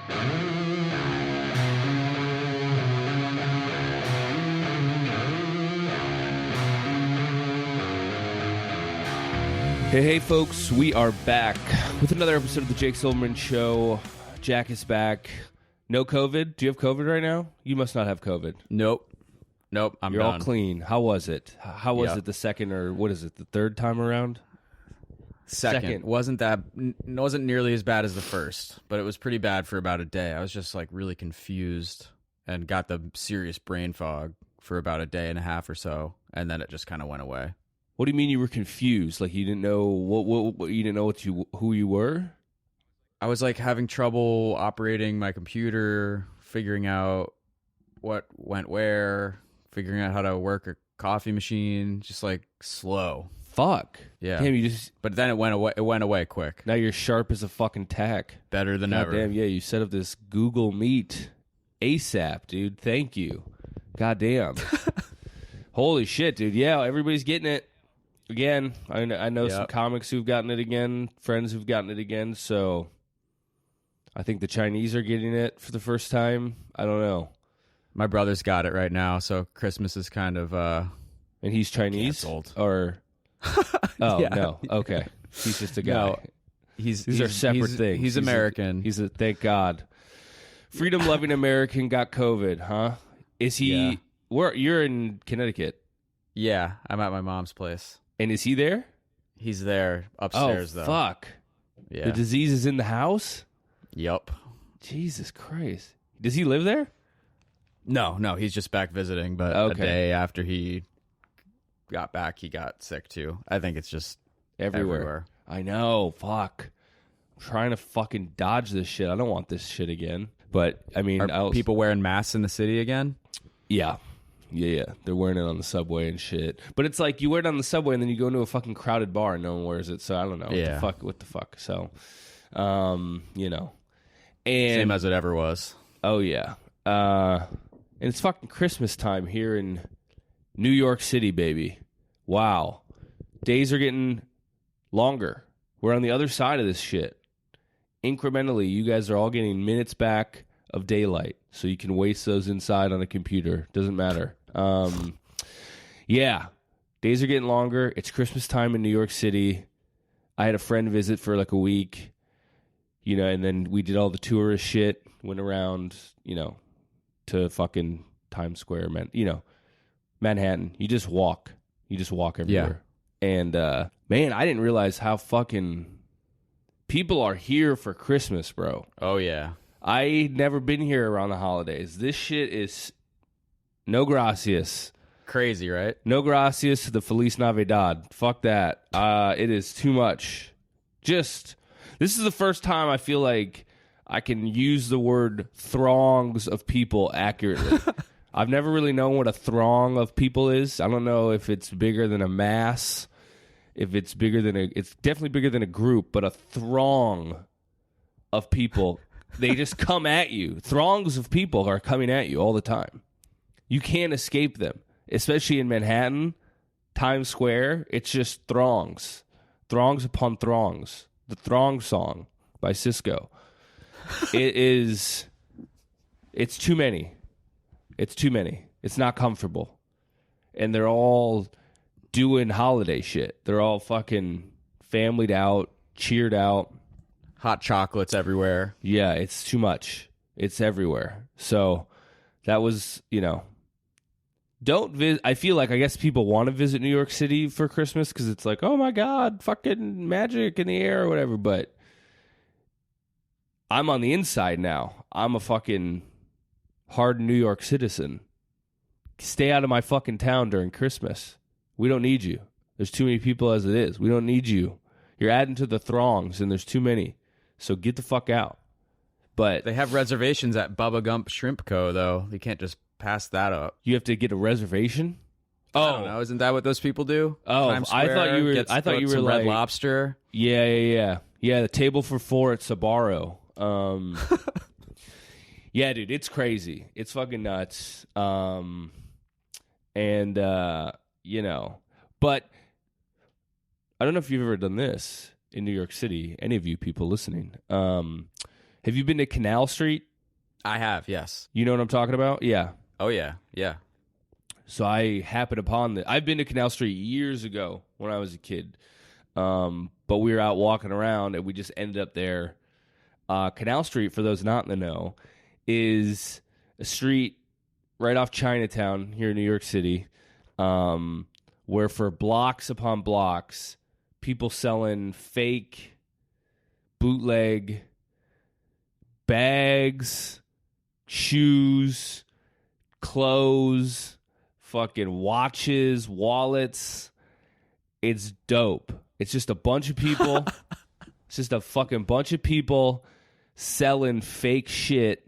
Hey, folks, we are back with another episode of the Jake Silverman Show. Jack is back. No COVID? Do you have COVID right now? You must not have COVID. Nope, You're done. all clean. How was it? How was it the second, or what is it, the third time around? Second. Wasn't nearly as bad as the first, but it was pretty bad for about a day. I was just like really confused and got the serious brain fog for about a day and a half or so, and then it just kind of went away. What do you mean you were confused? Like you didn't know what you didn't know who you were? I was like having trouble operating my computer, figuring out what went where, figuring out how to work a coffee machine, just like slow. Fuck. Yeah. Damn, you just. But then it went away. It went away quick. Now you're sharp as a fucking tack. Better than ever. Damn, yeah. You set up this Google Meet ASAP, dude. Thank you. God damn. Holy shit, dude. Yeah, everybody's getting it. Again, I know some comics who've gotten it again, friends who've gotten it again, so I think the Chinese are getting it for the first time. I don't know. My brother's got it right now, so Christmas is kind of and he's Chinese? Canceled. Or oh, yeah. No. Okay. He's just a guy. No, these are separate things. He's American. Thank God. Freedom-loving American got COVID, huh? Is he... Yeah. You're in Connecticut. Yeah, I'm at my mom's place. And is he there? He's there upstairs, though. Oh, fuck. Yeah. The disease is in the house? Yup. Jesus Christ. Does he live there? No, he's just back visiting, but a day after he got back, he got sick, too. I think it's just everywhere. I know. Fuck. I'm trying to fucking dodge this shit. I don't want this shit again. But, I mean... Are people wearing masks in the city again? Yeah. Yeah. They're wearing it on the subway and shit. But it's like you wear it on the subway and then you go into a fucking crowded bar and no one wears it. So I don't know. Yeah. What the fuck? So, you know. And, same as it ever was. Oh, yeah. And it's fucking Christmas time here in New York City, baby. Wow. Days are getting longer. We're on the other side of this shit. Incrementally, you guys are all getting minutes back of daylight. So you can waste those inside on a computer. Doesn't matter. Yeah. Days are getting longer. It's Christmas time in New York City. I had a friend visit for like a week, and then we did all the tourist shit, went around, to fucking Times Square, Manhattan. You just walk everywhere. Yeah. And, man, I didn't realize how fucking people are here for Christmas, bro. Oh, yeah. I never been here around the holidays. This shit is no gracias. Crazy, right? No gracias to the Feliz Navidad. Fuck that. It is too much. This is the first time I feel like I can use the word throngs of people accurately. I've never really known what a throng of people is. I don't know if it's bigger than a mass, if it's it's definitely bigger than a group, but a throng of people. They just come at you. Throngs of people are coming at you all the time. You can't escape them, especially in Manhattan, Times Square. It's just throngs. Throngs upon throngs. The Throng Song by Cisco. It's too many. It's too many. It's not comfortable. And they're all doing holiday shit. They're all fucking familyed out, cheered out. Hot chocolates everywhere. Yeah, it's too much. It's everywhere. So that was, don't visit. I feel like I guess people want to visit New York City for Christmas because it's like, oh my God, fucking magic in the air or whatever. But I'm on the inside now. I'm a fucking hard New York citizen. Stay out of my fucking town during Christmas. We don't need you. There's too many people as it is. We don't need you. You're adding to the throngs and there's too many. So get the fuck out. But they have reservations at Bubba Gump Shrimp Co. though. You can't just pass that up. You have to get a reservation. I don't know. Isn't that what those people do? Oh, Times Square, I thought you were like Red Lobster. Yeah. The table for four at Sbarro. Yeah, dude, it's crazy. It's fucking nuts. But I don't know if you've ever done this in New York City, any of you people listening. Have Have you been to Canal Street? I have, yes. You know what I'm talking about? Yeah. Oh, yeah, yeah. So I happened upon that. I've been to Canal Street years ago when I was a kid. But we were out walking around, and we just ended up there. Canal Street, for those not in the know, is a street right off Chinatown here in New York City, where for blocks upon blocks, people selling fake, bootleg bags, shoes, clothes, fucking watches, wallets. It's dope. It's just a bunch of people. It's just a fucking bunch of people selling fake shit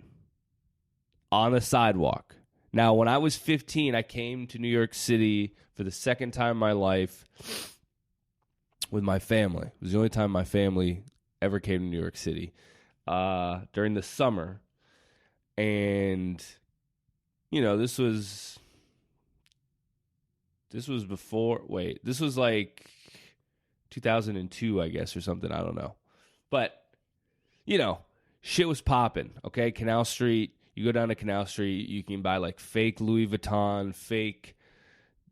on the sidewalk. Now, when I was 15, I came to New York City for the second time in my life with my family. It was the only time my family ever came to New York City during the summer. And, you know, this was before, this was like 2002, I guess, or something. I don't know. But, you know, shit was popping, okay? Canal Street. You go down to Canal Street, you can buy like fake Louis Vuitton, fake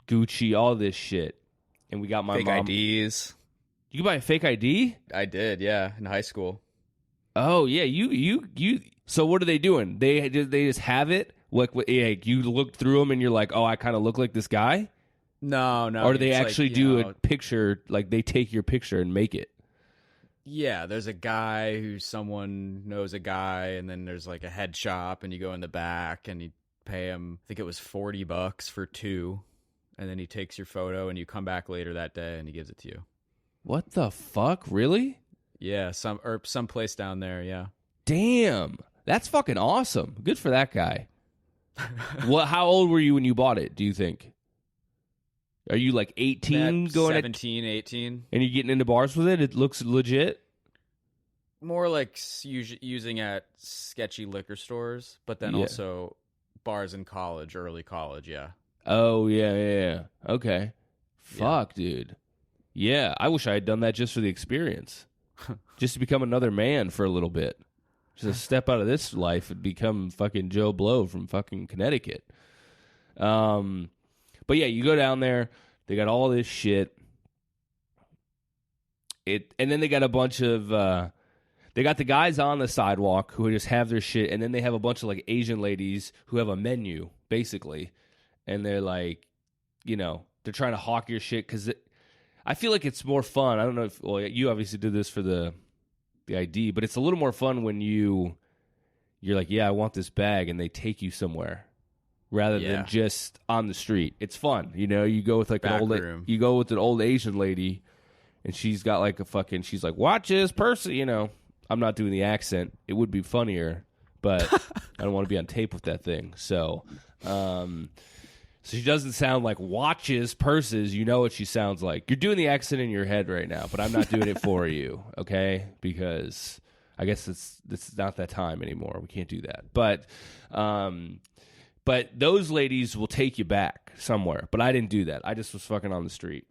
Gucci, all this shit. And we got my fake mom. IDs. You can buy a fake ID? I did, yeah, in high school. Oh, yeah. You. So what are they doing? They just have it? Like, you look through them and you're like, oh, I kind of look like this guy? No. Or do they actually do a picture, like they take your picture and make it? Yeah, there's a guy who someone knows a guy, and then there's like a head shop, and you go in the back, and you pay him, I think it was $40 for 2, and then he takes your photo, and you come back later that day, and he gives it to you. What the fuck? Really? Yeah, some place down there, yeah. Damn. That's fucking awesome. Good for that guy. How old were you when you bought it, do you think? Are you like 18 going 17, 18. And you're getting into bars with it? It looks legit? More like using at sketchy liquor stores, but then also bars in college, early college, yeah. Oh, yeah. Okay. Fuck, dude. Yeah, I wish I had done that just for the experience. Just to become another man for a little bit. Just step out of this life and become fucking Joe Blow from fucking Connecticut. But yeah, you go down there, they got all this shit. And then they got a bunch of they got the guys on the sidewalk who just have their shit, and then they have a bunch of like Asian ladies who have a menu, basically. And they're like, you know, they're trying to hawk your shit because I feel like it's more fun. I don't know if you obviously did this for the ID, but it's a little more fun when you're like, yeah, I want this bag, and they take you somewhere. Rather than just on the street. It's fun. You know, you go with like you go with an old Asian lady, and she's got like she's like, watch this person, you know. I'm not doing the accent. It would be funnier, but I don't want to be on tape with that thing. So she doesn't sound like watches, purses. You know what she sounds like. You're doing the accent in your head right now, but I'm not doing it for you, okay? Because I guess this is not that time anymore. We can't do that. But those ladies will take you back somewhere. But I didn't do that. I just was fucking on the street.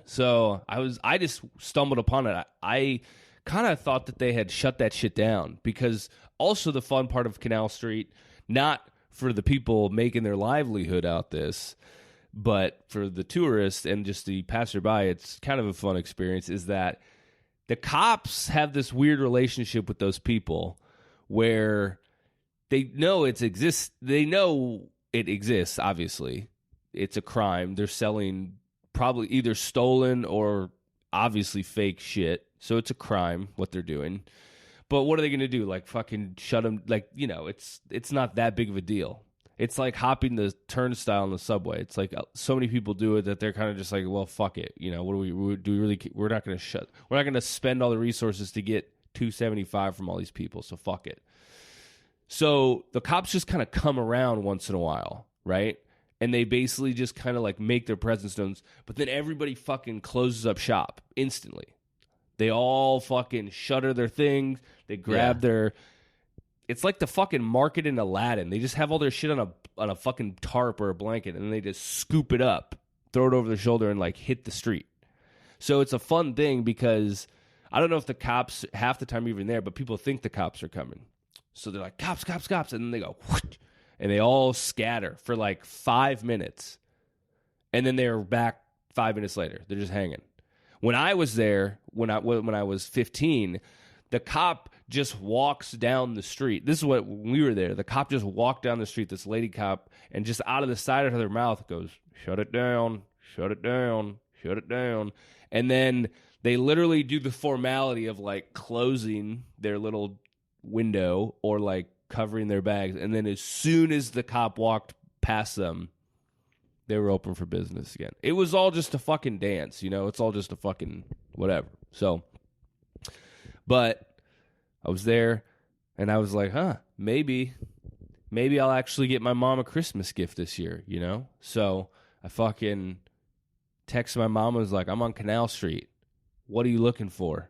So I just stumbled upon it. I kind of thought that they had shut that shit down, because also the fun part of Canal Street, not for the people making their livelihood out this, but for the tourists and just the passerby, it's kind of a fun experience, is that the cops have this weird relationship with those people where they know it exists. They know it exists, obviously. It's a crime. They're selling probably either stolen or obviously fake shit. So it's a crime what they're doing. But what are they going to do? Like fucking shut them? Like, you know, it's not that big of a deal. It's like hopping the turnstile in the subway. It's like so many people do it that they're kind of just like, well, fuck it. You know, what do we really? We're not going to spend all the resources to get $2.75 from all these people. So fuck it. So the cops just kind of come around once in a while, right? And they basically just kind of like make their presence known. But then everybody fucking closes up shop instantly. They all fucking shutter their things. They grab their... It's like the fucking market in Aladdin. They just have all their shit on a fucking tarp or a blanket, and then they just scoop it up, throw it over their shoulder, and like hit the street. So it's a fun thing because I don't know if the cops half the time are even there, but people think the cops are coming. So they're like, cops, cops, cops. And then they go, whoosh, and they all scatter for like 5 minutes. And then they're back 5 minutes later. They're just hanging. When I was there, when I was 15, the cop just walks down the street. This is when we were there. The cop just walked down the street, this lady cop, and just out of the side of her mouth goes, shut it down, shut it down, shut it down. And then they literally do the formality of like closing their little window or like covering their bags. And then as soon as the cop walked past them, they were open for business again. It was all just a fucking dance, you know? It's all just a fucking whatever. So, but I was there and I was like, maybe I'll actually get my mom a Christmas gift this year, you know? So I fucking texted my mom and was like, I'm on Canal Street. What are you looking for?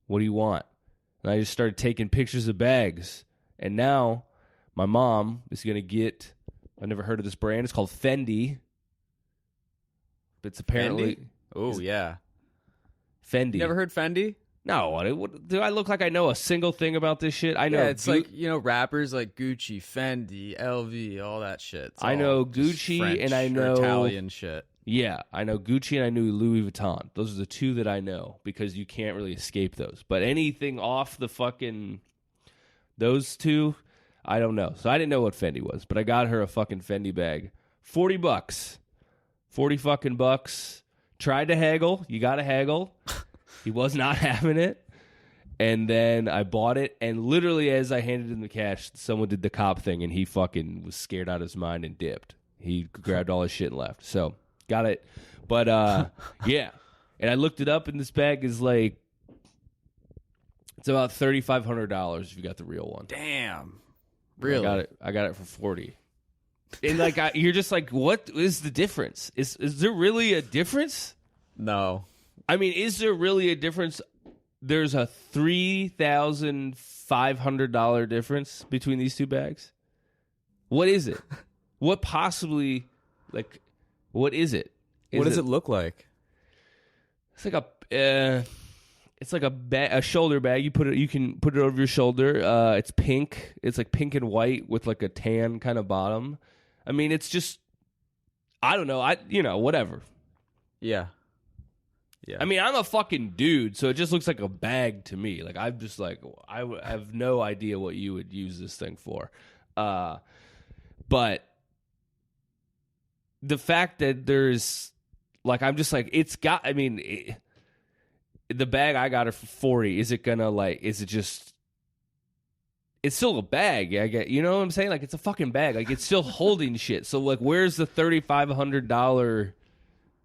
What do you want? And I just started taking pictures of bags. And now my mom is going to get, I've never heard of this brand. It's called Fendi. It's apparently. Oh, yeah. Fendi. You never heard Fendi? No. Do I look like I know a single thing about this shit? I know. Yeah, it's like, you know, rappers like Gucci, Fendi, LV, all that shit. I know Gucci French and I know Italian shit. Yeah, I know Gucci and I knew Louis Vuitton. Those are the two that I know because you can't really escape those. But anything off the fucking those two, I don't know. So I didn't know what Fendi was, but I got her a fucking Fendi bag. $40. 40 fucking bucks. Tried to haggle. You got to haggle. He was not having it. And then I bought it, and literally as I handed him the cash, someone did the cop thing, and he fucking was scared out of his mind and dipped. He grabbed all his shit and left. So got it. But, yeah. And I looked it up, and this bag is like, it's about $3,500 if you got the real one. Damn. Really? I got it for 40. And like, you're just like, what is the difference? Is there really a difference? No. I mean, is there really a difference? There's a $3,500 difference between these two bags. What is it? What possibly, like, what is it? What does it look like? It's like a shoulder bag. You can put it over your shoulder. It's pink. It's like pink and white with like a tan kind of bottom. I mean, it's just, I don't know. Whatever. Yeah. Yeah. I mean, I'm a fucking dude, so it just looks like a bag to me. Like, I'm just like, I have no idea what you would use this thing for. But the fact that there's, like, I'm just like, it's got, I mean, the bag I got her for 40, is it gonna, like, is it just, it's still a bag, I get, you know what I'm saying? Like, it's a fucking bag. Like, it's still holding shit. So, like, where's the $3,500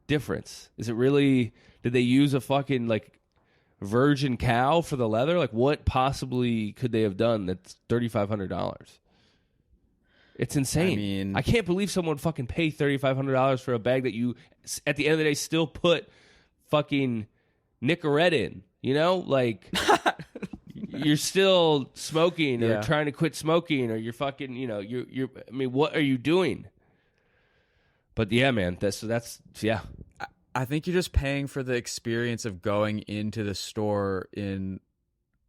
difference? Is it really, did they use a fucking, like, virgin cow for the leather? Like, what possibly could they have done that's $3,500? It's insane. I mean, I can't believe someone would fucking pay $3,500 for a bag that you, at the end of the day, still put fucking Nicorette in. You know, like you're still smoking or trying to quit smoking, or you're fucking, you know, you're. I mean, what are you doing? But yeah, man, that's yeah. I think you're just paying for the experience of going into the store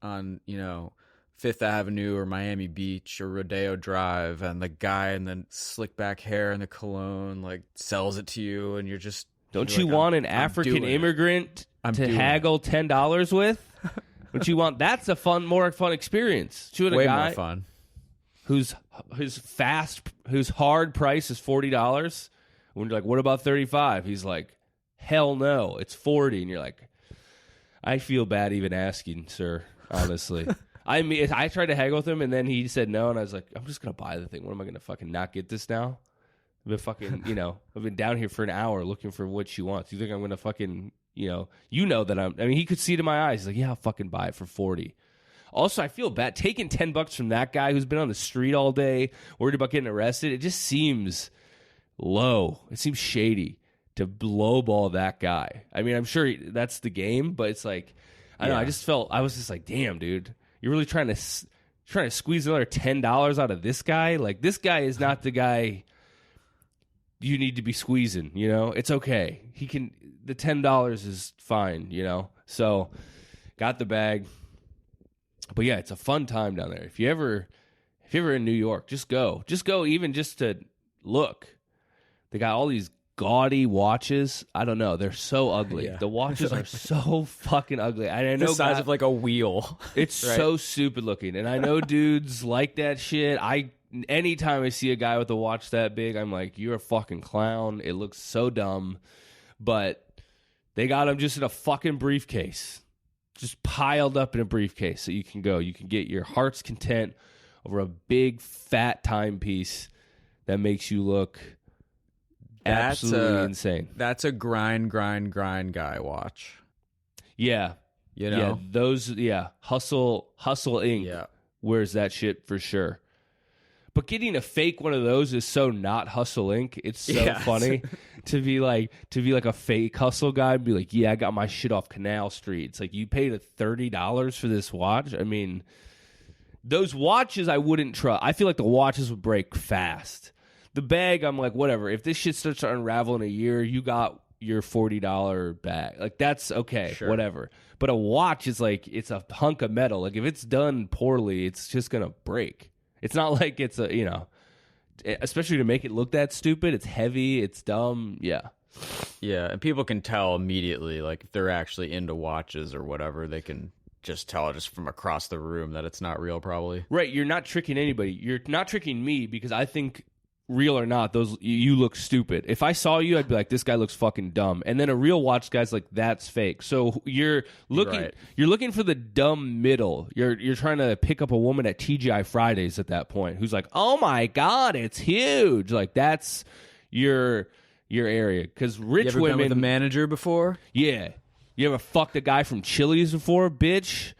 on you know, Fifth Avenue or Miami Beach or Rodeo Drive, and the guy in the slick back hair and the cologne like sells it to you, and you're just don't you want an African immigrant to haggle $10 with? Don't you want that's a more fun experience? Way more fun. Whose hard price is $40. When you're like, what about 35? He's like, hell no, it's 40, and you're like, I feel bad even asking, sir. Honestly. I mean, I tried to haggle with him, and then he said no, and I was like, I'm just going to buy the thing. What am I going to fucking not get this now? I've been fucking, you know, I've been down here for an hour looking for what she wants. You think I'm going to fucking, you know that I mean, he could see it in my eyes. He's like, yeah, I'll fucking buy it for 40. Also, I feel bad. Taking $10 from that guy who's been on the street all day, worried about getting arrested, it just seems low. It seems shady to lowball that guy. I mean, I'm sure that's the game, but it's like, I don't know, I was just like, damn, dude. You're really trying to squeeze another $10 out of this guy? Like, this guy is not the guy you need to be squeezing, you know? It's okay. The $10 is fine, you know? So, got the bag. But yeah, it's a fun time down there. If you're ever in New York, just go even just to look. They got all these gaudy watches. I don't know. They're so ugly. Yeah. The watches are so fucking ugly. I know the size of like a wheel. It's right? so stupid looking. And I know dudes like that shit. Anytime I see a guy with a watch that big, I'm like, you're a fucking clown. It looks so dumb. But they got them just in a fucking briefcase. Just piled up in a briefcase so you can go. You can get your heart's content over a big fat timepiece that makes you look absolutely insane. That's a grind guy watch. Yeah. You know? Yeah, those, Hustle Inc. Yeah. wears that shit for sure. But getting a fake one of those is so not Hustle Inc. It's so funny to be like a fake hustle guy and be like, yeah, I got my shit off Canal Street. It's like, you paid $30 for this watch? I mean, those watches I wouldn't trust. I feel like the watches would break fast. The bag, I'm like, whatever. If this shit starts to unravel in a year, you got your $40 bag. Like, that's okay, sure. Whatever. But a watch is like, it's a hunk of metal. Like, if it's done poorly, it's just going to break. It's not like it's especially to make it look that stupid. It's heavy. It's dumb. Yeah. Yeah, and people can tell immediately, like, if they're actually into watches or whatever, they can just tell just from across the room that it's not real, probably. Right. You're not tricking anybody. You're not tricking me because I think, real or not, you look stupid. If I saw you, I'd be like, this guy looks fucking dumb. And then a real watch guy's like, that's fake. So you're looking for the dumb middle. You're trying to pick up a woman at TGI Fridays at that point who's like, oh my God, it's huge. Like, that's your area. Because rich you ever women, been with a manager before? Yeah. You ever fucked a guy from Chili's before, bitch?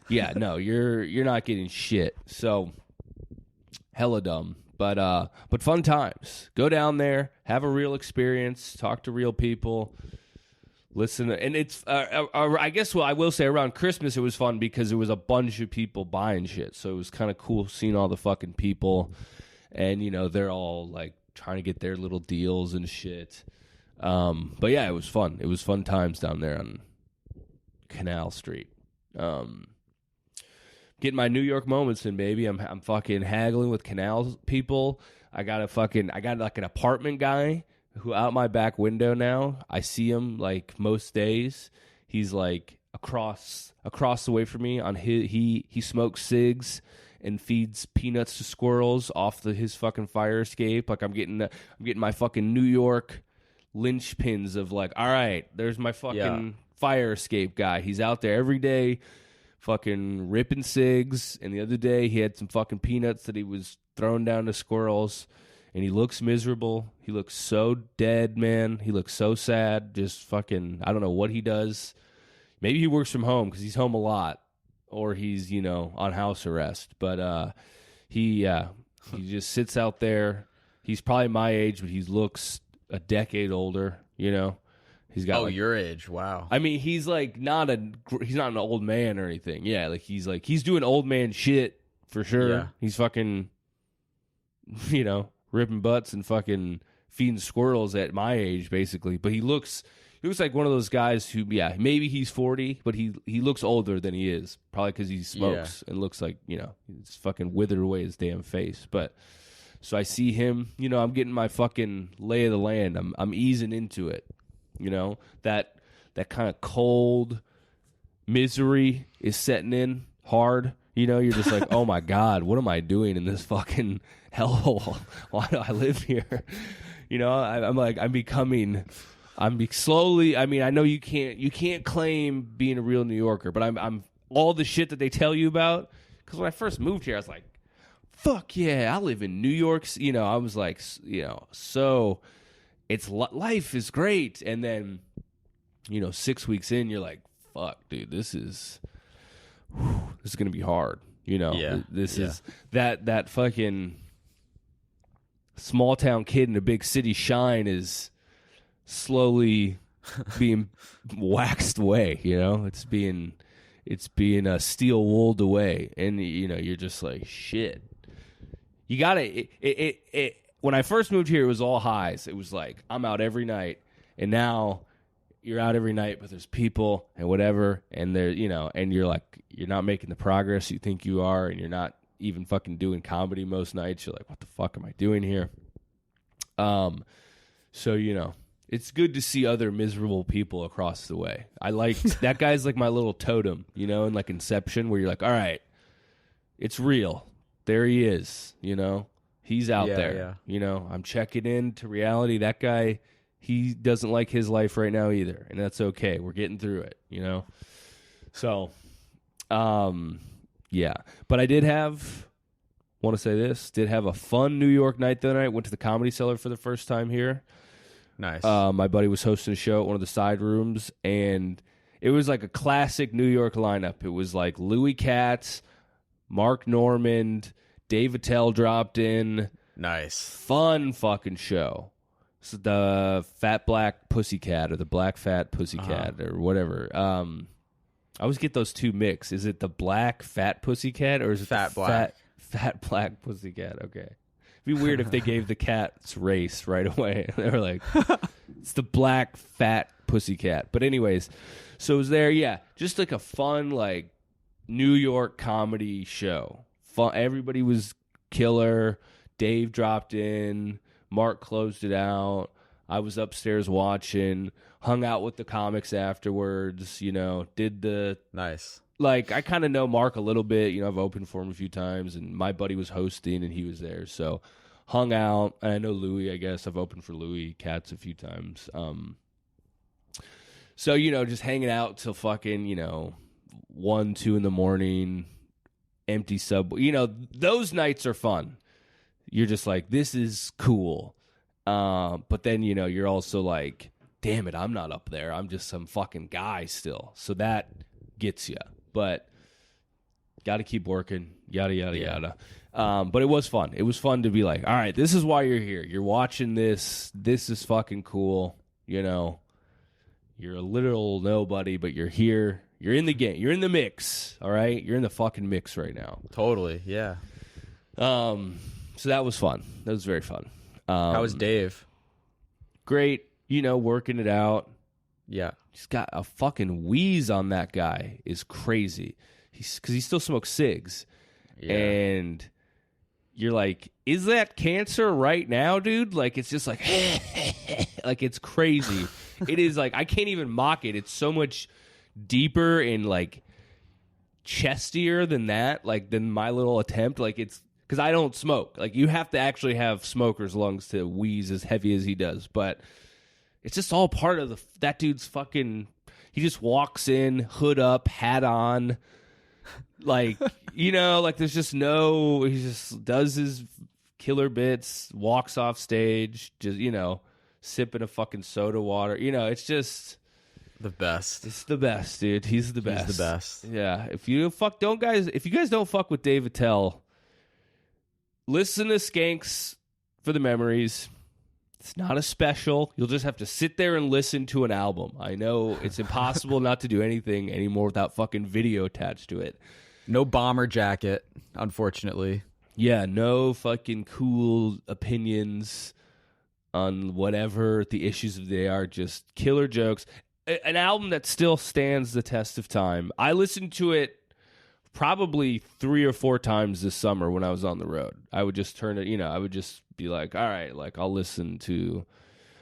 Yeah, no, you're not getting shit. So hella dumb. But fun times. Go down there, have a real experience, talk to real people, listen. And it's, I guess what I will say, around Christmas, it was fun because it was a bunch of people buying shit. So it was kind of cool seeing all the fucking people. And, they're all like trying to get their little deals and shit. But yeah, it was fun. It was fun times down there on Canal Street. Getting my New York moments in, baby. I'm fucking haggling with canal people. I got like an apartment guy who out my back window now. I see him like most days. He's like across the way from me. On he smokes cigs and feeds peanuts to squirrels off his fucking fire escape. Like, I'm getting my fucking New York linchpins of like, all right, there's my fucking fire escape guy. He's out there every day, fucking ripping cigs, and the other day he had some fucking peanuts that he was throwing down to squirrels, and he looks miserable. He looks so dead, man. He looks so sad. Just fucking, I don't know what he does. Maybe he works from home because he's home a lot, or he's, on house arrest. But he just sits out there. He's probably my age, but he looks a decade older, He's got your age. Wow. I mean, he's like he's not an old man or anything. Yeah, he's doing old man shit for sure. Yeah. He's fucking, ripping butts and fucking feeding squirrels at my age, basically. But he looks like one of those guys who, maybe he's 40, but he looks older than he is, probably because he smokes and looks like, he's fucking withered away his damn face. But so I see him, I'm getting my fucking lay of the land. I'm easing into it. That kind of cold misery is setting in hard. You're just like, oh my God, what am I doing in this fucking hellhole? Why do I live here? I'm slowly. I mean, I know you can't claim being a real New Yorker, but I'm all the shit that they tell you about. Because when I first moved here, I was like, fuck yeah, I live in New York. I was like, so. It's life is great, and then 6 weeks in, you're like, fuck, dude, this is gonna be hard. This is that fucking small town kid in a big city shine is slowly being waxed away. It's being steel wooled away, and you're just like, shit. You gotta it. When I first moved here, it was all highs. It was like, I'm out every night. And now you're out every night, but there's people and whatever, and they're, and you're like, you're not making the progress you think you are, and you're not even fucking doing comedy most nights. You're like, what the fuck am I doing here? So, it's good to see other miserable people across the way. I like, that guy's like my little totem, in like Inception, where you're like, all right, it's real. There he is, he's out there, I'm checking into reality. That guy, he doesn't like his life right now either, and that's okay. We're getting through it, So, yeah. But I did have a fun New York night the other night. Went to the Comedy Cellar for the first time here. Nice. My buddy was hosting a show at one of the side rooms, and it was like a classic New York lineup. It was like Louis Katz, Mark Normand, Dave Attell dropped in. Nice. Fun fucking show. So the Fat Black Pussycat or the Black Fat Pussycat or whatever. I always get those two mixed. Is it the Black Fat Pussycat or is it Fat Black? Fat Black Pussycat. Okay. It'd be weird if they gave the cat's race right away. They were like, it's the Black Fat Pussycat. But anyways, so it was there. Yeah. Just like a fun, like, New York comedy show. Fun. Everybody was killer. Dave dropped in. Mark closed it out. I was upstairs watching, hung out with the comics afterwards, did the... Nice. Like, I kind of know Mark a little bit. I've opened for him a few times, and my buddy was hosting, and he was there. So, hung out. And I know Louis, I guess. I've opened for Louis Katz a few times. So, just hanging out till fucking, 1, 2 in the morning, empty subway. Those nights are fun. You're just like, this is cool. But then, you're also like, damn it, I'm not up there. I'm just some fucking guy still. So that gets you. But got to keep working, yada, yada, yada. But it was fun. It was fun to be like, all right, this is why you're here. You're watching this. This is fucking cool. You're a literal nobody, but you're here. You're in the game. You're in the mix, all right? You're in the fucking mix right now. Totally, yeah. So that was fun. That was very fun. How was Dave? Great. Working it out. Yeah. He's got a fucking wheeze on that guy is crazy. Because he still smokes cigs. Yeah. And you're like, is that cancer right now, dude? Like, it's just like, like, it's crazy. It is like, I can't even mock it. It's so much deeper and, like, chestier than that, like, than my little attempt. Like, it's, because I don't smoke. Like, you have to actually have smoker's lungs to wheeze as heavy as he does. But it's just all part of that dude's fucking, he just walks in, hood up, hat on. Like, like there's just no, he just does his killer bits, walks off stage, just, sipping a fucking soda water. It's just the best. It's the best, dude. He's the best. He's the best. Yeah. If you guys don't fuck with Dave Attell, listen to Skanks for the Memories. It's not a special. You'll just have to sit there and listen to an album. I know it's impossible not to do anything anymore without fucking video attached to it. No bomber jacket, unfortunately. Yeah, no fucking cool opinions on whatever the issues of the day are. Just killer jokes. An album that still stands the test of time. I listened to it probably 3 or 4 times this summer when I was on the road. I would just turn it, I would just be like, all right, like I'll listen to,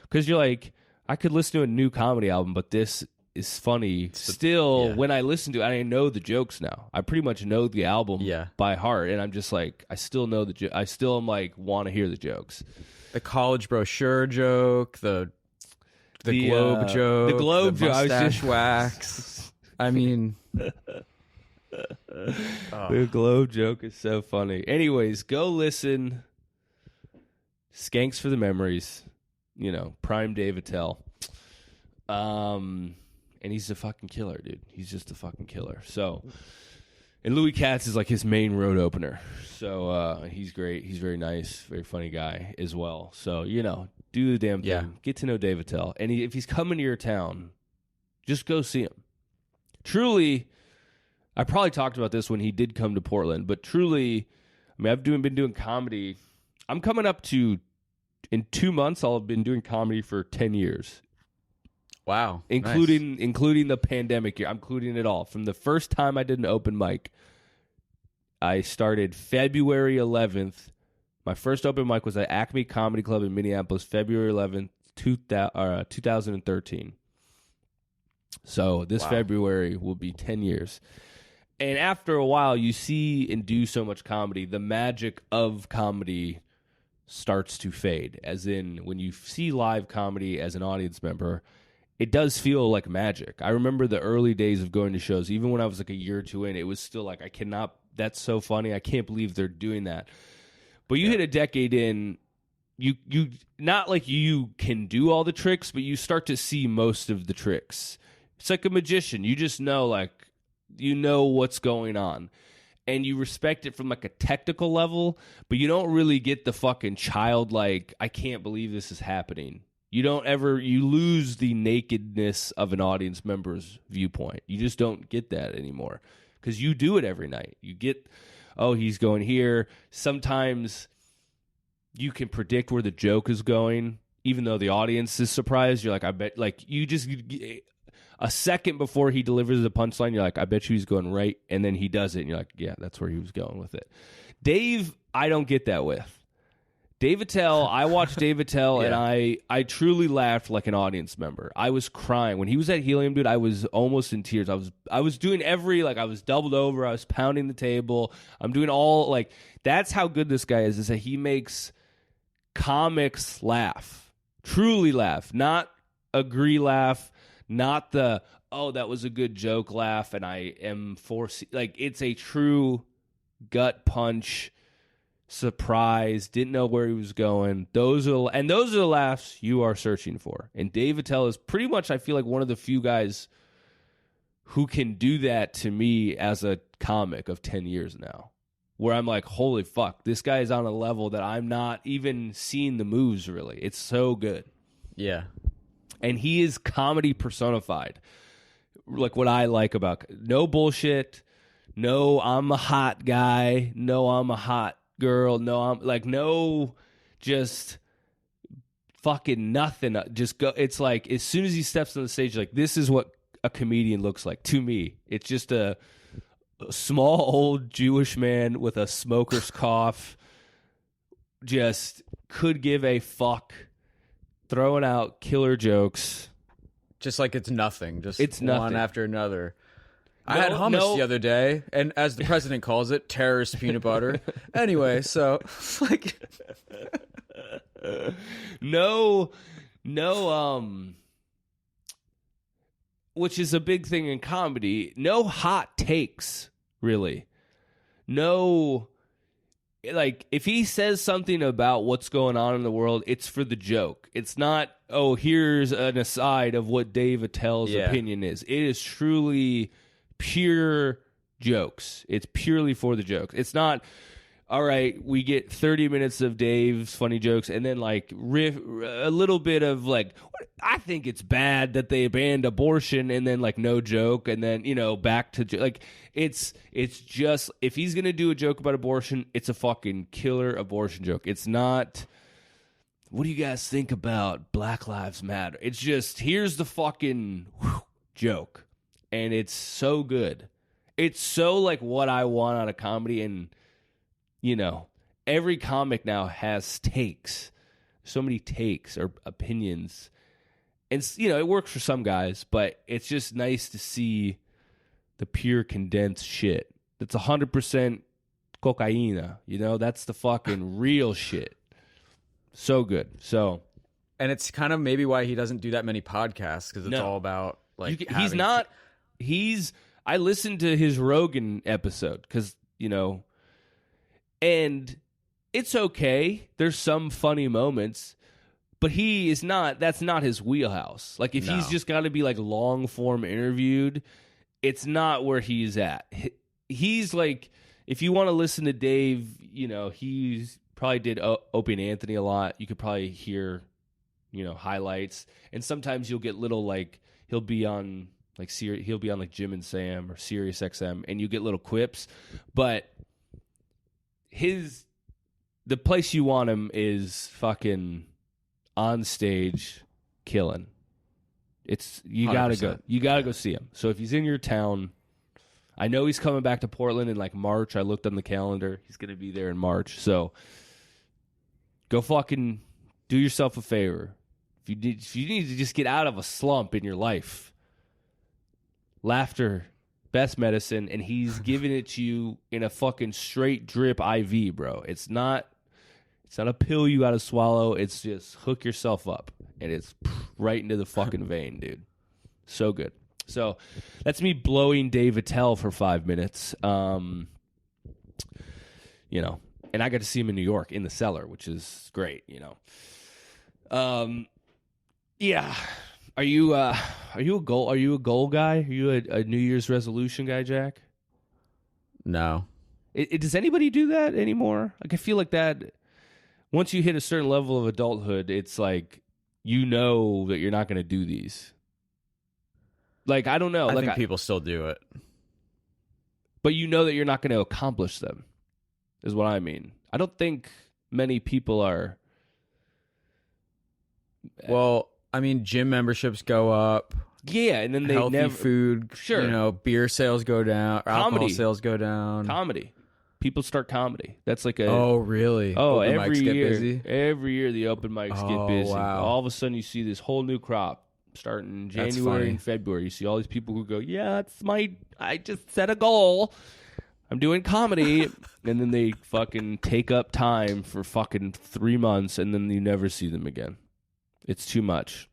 because you're like, I could listen to a new comedy album, but this is funny. Still, yeah. When I listen to it, I know the jokes now. I pretty much know the album by heart, and I'm just like, I still know I still am like, want to hear the jokes. The college brochure joke, the globe joke, the globe joke, mustache wax. I mean. The globe joke is so funny. Anyways, go listen. Skanks for the Memories. Prime Dave Attell. And he's a fucking killer, dude. He's just a fucking killer. So, and Louis Katz is like his main road opener. So, he's great. He's very nice, very funny guy as well. So, do the damn thing. Yeah. Get to know Dave Attell. And if he's coming to your town, just go see him. Truly, I probably talked about this when he did come to Portland, but truly, I mean, I've been doing comedy. I'm coming up to, in 2 months, I'll have been doing comedy for 10 years. Wow. Including the pandemic year. I'm including it all. From the first time I did an open mic, I started February 11th. My first open mic was at Acme Comedy Club in Minneapolis, February 11th, 2013. So this February will be 10 years. And after a while, you see and do so much comedy, the magic of comedy starts to fade. As in, when you see live comedy as an audience member, it does feel like magic. I remember the early days of going to shows, even when I was like a year or two in, it was still like, that's so funny. I can't believe they're doing that. But you hit a decade in, you not like you can do all the tricks, but you start to see most of the tricks. It's like a magician. You just know, like, you know what's going on. And you respect it from like a technical level, but you don't really get the fucking childlike, I can't believe this is happening. You lose the nakedness of an audience member's viewpoint. You just don't get that anymore because you do it every night. You get, oh, he's going here. Sometimes you can predict where the joke is going, even though the audience is surprised. You're like, I bet, like, you just, a second before he delivers the punchline, you're like, I bet you he's going right. And then he does it, and you're like, yeah, that's where he was going with it. Dave, I don't get that with. Dave Attell, I watched Dave Attell, and I truly laughed like an audience member. I was crying. When he was at Helium, dude, I was almost in tears. I was doing I was doubled over. I was pounding the table. I'm doing all, like, that's how good this guy is that he makes comics laugh. Truly laugh. Not agree laugh. Not the, oh, that was a good joke laugh, and I am like, it's a true gut punch, surprise, didn't know where he was going. Those are the laughs you are searching for. And Dave Attell is pretty much, I feel like, one of the few guys who can do that to me as a comic of 10 years now, where I'm like, holy fuck, this guy is on a level that I'm not even seeing the moves, really. It's so good. Yeah. And he is comedy personified. Like, what I like about, no bullshit, no I'm a hot guy, no I'm a hot girl, no I'm like, no, just fucking nothing. Just go. It's like, as soon as he steps on the stage, like, this is what a comedian looks like to me. It's just a small old Jewish man with a smoker's cough, just could give a fuck, throwing out killer jokes, just like it's nothing. Just it's one nothing after another. I had hummus the other day, and as the president calls it, terrorist peanut butter. Anyway, so like, no, which is a big thing in comedy. No hot takes, really. No, like, if he says something about what's going on in the world, it's for the joke. It's not, oh, here's an aside of what Dave Attell's opinion is. It is truly pure jokes. It's purely for the jokes. It's not, all right, we get 30 minutes of Dave's funny jokes and then, like, a little bit of, like, I think it's bad that they banned abortion, and then, like, no joke, and then, you know, back to, like, it's just, if he's going to do a joke about abortion, it's a fucking killer abortion joke. It's not, what do you guys think about Black Lives Matter? It's just, here's the fucking joke. And it's so good. It's so, like, what I want out of comedy. And, you know, every comic now has takes. So many takes or opinions. And, you know, it works for some guys, but it's just nice to see the pure condensed shit. That's 100% cocaine. You know, that's the fucking real shit. So good. So, and it's kind of maybe why he doesn't do that many podcasts, because it's all about, like, he's not. I listened to his Rogan episode because, you know, and it's okay. There's some funny moments, but that's not his wheelhouse. Like, if he's just got to be, like, long form interviewed, it's not where he's at. He's like, if you want to listen to Dave, you know, he's probably did Opie and Anthony a lot. You could probably hear, you know, highlights. And sometimes you'll get little, like, he'll be on like Jim and Sam or Sirius XM, and you get little quips. But the place you want him is fucking on stage killing. You gotta go. You gotta go see him. So if he's in your town, I know he's coming back to Portland in like March. I looked on the calendar. He's gonna be there in March. So go fucking do yourself a favor. If you need to just get out of a slump in your life, laughter, best medicine, and he's giving it to you in a fucking straight drip IV, bro. It's not a pill you gotta swallow. It's just hook yourself up, and it's right into the fucking vein, dude. So good. So that's me blowing Dave Attell for 5 minutes. And I got to see him in New York in the cellar, which is great, Yeah. Are you a goal guy? Are you a New Year's resolution guy, Jack? No. Does anybody do that anymore? Like, I feel like that once you hit a certain level of adulthood, it's like that you're not going to do these. Like, I don't know. I think people still do it. But you know that you're not going to accomplish them, is what I mean. I don't think many people are. Well, I mean, gym memberships go up. Yeah, and then they healthy food. Sure. Beer sales go down. Alcohol sales go down. Comedy. People start comedy. That's like Oh, really? Open every mics year. Get busy. Every year the open mics get busy. Wow. All of a sudden you see this whole new crop starting in January and February. You see all these people who go, yeah, I just set a goal. I'm doing comedy. And then they fucking take up time for fucking 3 months, and then you never see them again. It's too much.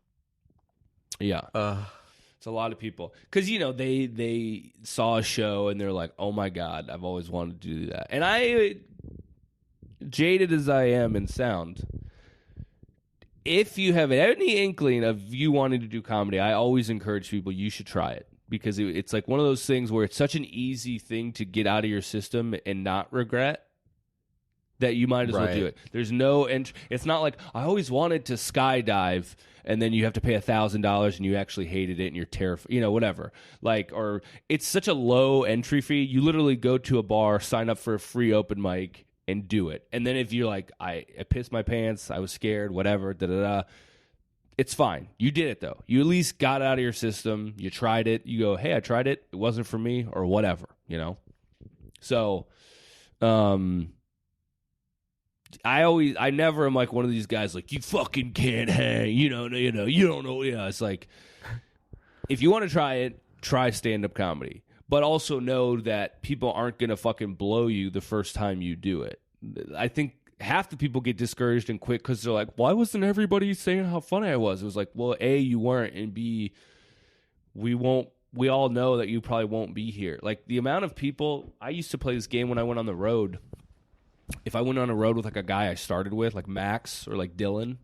Yeah. It's a lot of people. Because, they saw a show and they're like, oh, my God, I've always wanted to do that. And I, jaded as I am in sound, if you have any inkling of you wanting to do comedy, I always encourage people, you should try it. Because it's like one of those things where it's such an easy thing to get out of your system and not regret that you might as well do it. There's no it's not like I always wanted to skydive and then you have to pay $1,000 and you actually hated it and you're terrified, whatever. Like, or it's such a low entry fee. You literally go to a bar, sign up for a free open mic and do it. And then if you're like, I pissed my pants, I was scared, whatever, it's fine. You did it though. You at least got it out of your system. You tried it. You go, hey, I tried it. It wasn't for me or whatever, So, I never am like one of these guys like, you fucking can't hang, you don't know. It's like, if you want to try it, try stand-up comedy. But also know that people aren't going to fucking blow you the first time you do it. I think half the people get discouraged and quit because they're like, why wasn't everybody saying how funny I was? It was like, well, A, you weren't, and B, we all know that you probably won't be here. Like, the amount of people, I used to play this game when I went on the road. If I went on a road with like a guy I started with, like Max or like Dylan,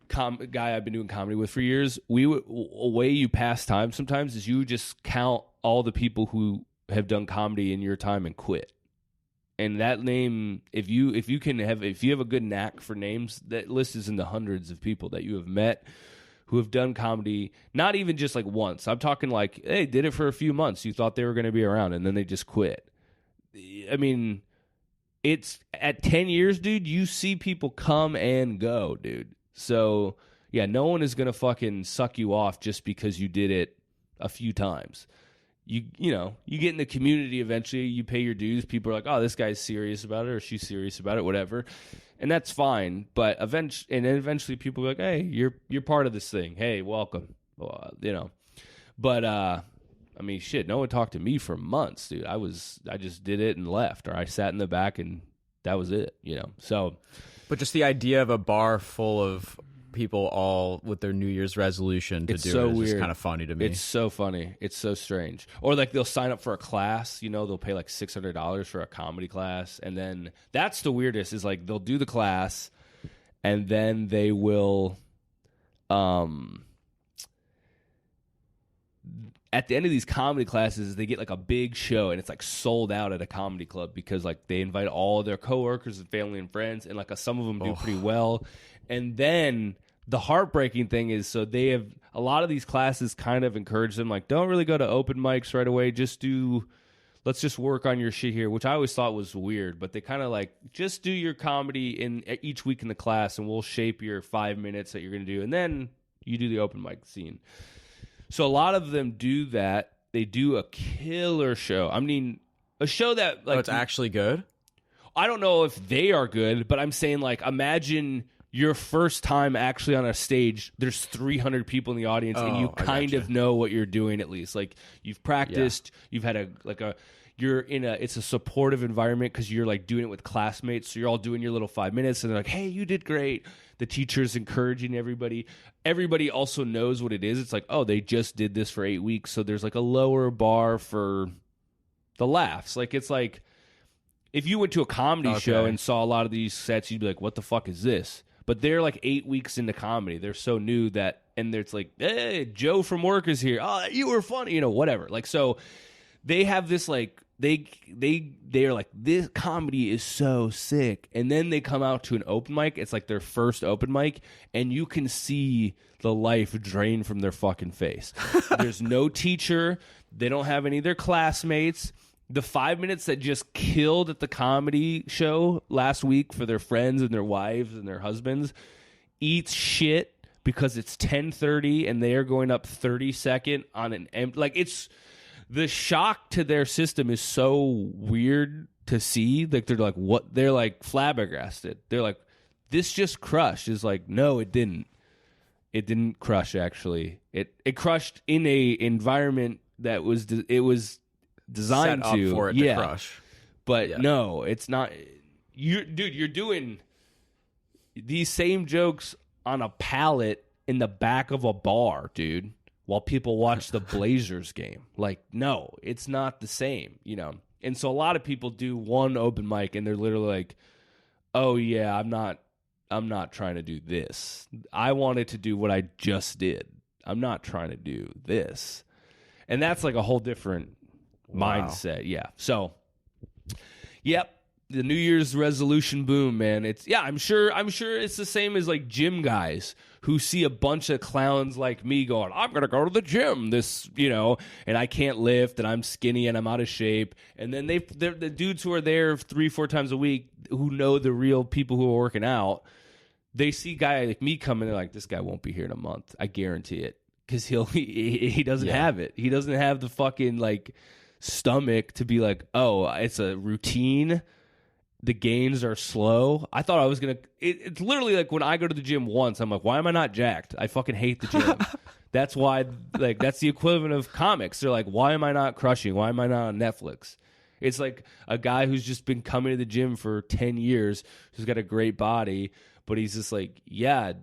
guy I've been doing comedy with for years, a way you pass time sometimes is you just count all the people who have done comedy in your time and quit. And that name, if you have a good knack for names, that list is in the hundreds of people that you have met who have done comedy, not even just like once. I'm talking like, hey, did it for a few months. You thought they were going to be around, and then they just quit. I mean, it's at 10 years, dude, you see people come and go, dude. So, yeah, no one is going to fucking suck you off just because you did it a few times. You get in the community eventually, you pay your dues. People are like, oh, this guy's serious about it or she's serious about it, whatever. And that's fine. But eventually people are like, hey, you're part of this thing. Hey, welcome. But I mean, shit, no one talked to me for months, dude. I just did it and left, or I sat in the back and that was it, So, but just the idea of a bar full of people all with their New Year's resolution to do so it is weird. just kind of funny to me. It's so funny. It's so strange. Or like they'll sign up for a class, they'll pay like $600 for a comedy class, and then that's the weirdest is like they'll do the class and then they will at the end of these comedy classes, they get like a big show and it's like sold out at a comedy club because like they invite all of their coworkers and family and friends, and like some of them do pretty well. And then the heartbreaking thing is, so they have a lot of these classes kind of encourage them like, don't really go to open mics right away. Let's just work on your shit here, which I always thought was weird, but they kind of like, just do your comedy in each week in the class and we'll shape your 5 minutes that you're going to do. And then You do the open mic scene. So a lot of them do that. They do a killer show. I mean, a show that like it's actually good. I don't know if they are good, but I'm saying like imagine your first time actually on a stage. There's 300 people in the audience, and you kind of know what you're doing at least. Like you've practiced, you've had you're in it's a supportive environment because you're like doing it with classmates. So you're all doing your little 5 minutes, and they're like, "Hey, you did great." The teacher's encouraging everybody. Everybody also knows what it is. It's like, oh, they just did this for 8 weeks, so there's like a lower bar for the laughs. Like it's like if you went to a comedy show and saw a lot of these sets, you'd be like, "What the fuck is this?" But they're like 8 weeks into comedy. They're so new that, and it's like, "Hey, Joe from work is here. Oh, you were funny," whatever. Like so, they have this like. They are like, this comedy is so sick, and then they come out to an open mic. It's like their first open mic, and you can see the life drain from their fucking face. There's no teacher. They don't have any of their classmates. The 5 minutes that just killed at the comedy show last week for their friends and their wives and their husbands eats shit because it's 10:30 and they are going up 32nd on an empty. Like it's. The shock to their system is so weird to see. Like they're like, what? They're like flabbergasted. They're like, this just crushed. Is like, no, it didn't. It didn't crush. Actually, it crushed in a environment that was designed set up for it to crush. But no, it's not. You're doing these same jokes on a pallet in the back of a bar, dude. While people watch the Blazers game. Like, no, it's not the same, And so a lot of people do one open mic and they're literally like, oh yeah, I'm not trying to do this. I wanted to do what I just did. I'm not trying to do this. And that's like a whole different mindset. Yeah. So, yep. The New Year's resolution boom, man. I'm sure it's the same as like gym guys who see a bunch of clowns like me going, I'm going to go to the gym and I can't lift and I'm skinny and I'm out of shape. And then they're the dudes who are there 3-4 times a week who know the real people who are working out. They see a guy like me coming, they're like, this guy won't be here in a month. I guarantee it. Because he doesn't have it. He doesn't have the fucking like stomach to be like, oh, it's a routine. The gains are slow. I thought I was going to... It's literally like when I go to the gym once, I'm like, why am I not jacked? I fucking hate the gym. That's why, like, that's the equivalent of comics. They're like, why am I not crushing? Why am I not on Netflix? It's like a guy who's just been coming to the gym for 10 years, who's got a great body, but he's just like, yeah,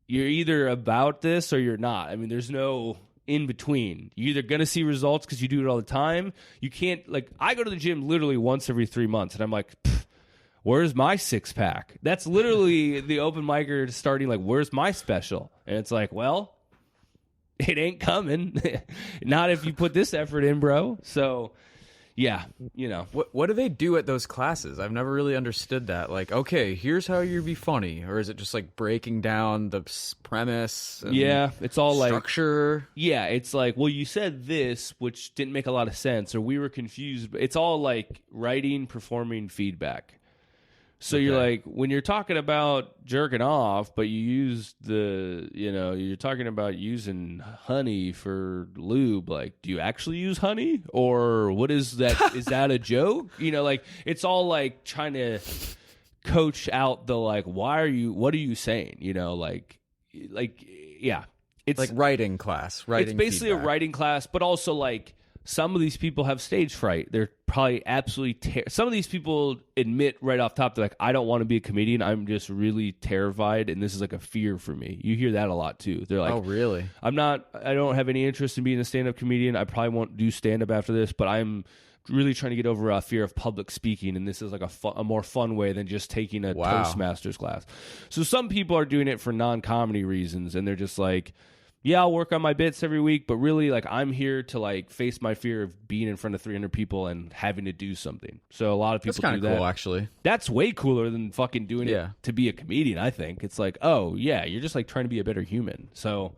you're either about this or you're not. I mean, there's no... in between. You're either going to see results because you do it all the time. You can't, like, I go to the gym literally once every 3 months, and I'm like, where's my six-pack? That's literally the open micer starting, like, where's my special? And it's like, well, it ain't coming. Not if you put this effort in, bro. So, yeah, What do they do at those classes? I've never really understood that. Like, okay, here's how you be funny. Or is it just like breaking down the premise? And it's all structure. Yeah, it's like, well, you said this, which didn't make a lot of sense, or we were confused. It's all like writing, performing, feedback. So you're like, when you're talking about jerking off, but you use you're talking about using honey for lube. Like, do you actually use honey? Or what is that? Is that a joke? Like, it's all like trying to coach out the, like, what are you saying? Yeah. It's like writing class, It's basically feedback. A writing class, but also like, some of these people have stage fright. They're probably absolutely some of these people admit right off top, they're like, I don't want to be a comedian. I'm just really terrified, and this is like a fear for me. You hear that a lot too. They're like, oh, really? I don't have any interest in being a stand-up comedian. I probably won't do stand-up after this, but I'm really trying to get over a fear of public speaking, and this is like a more fun way than just taking a Toastmasters class. So some people are doing it for non-comedy reasons, and they're just like, yeah, I'll work on my bits every week, but really, like, I'm here to, like, face my fear of being in front of 300 people and having to do something. So a lot of people do that. That's kind of cool, actually. That's way cooler than fucking doing it to be a comedian, I think. It's like, oh, yeah, you're just, like, trying to be a better human. So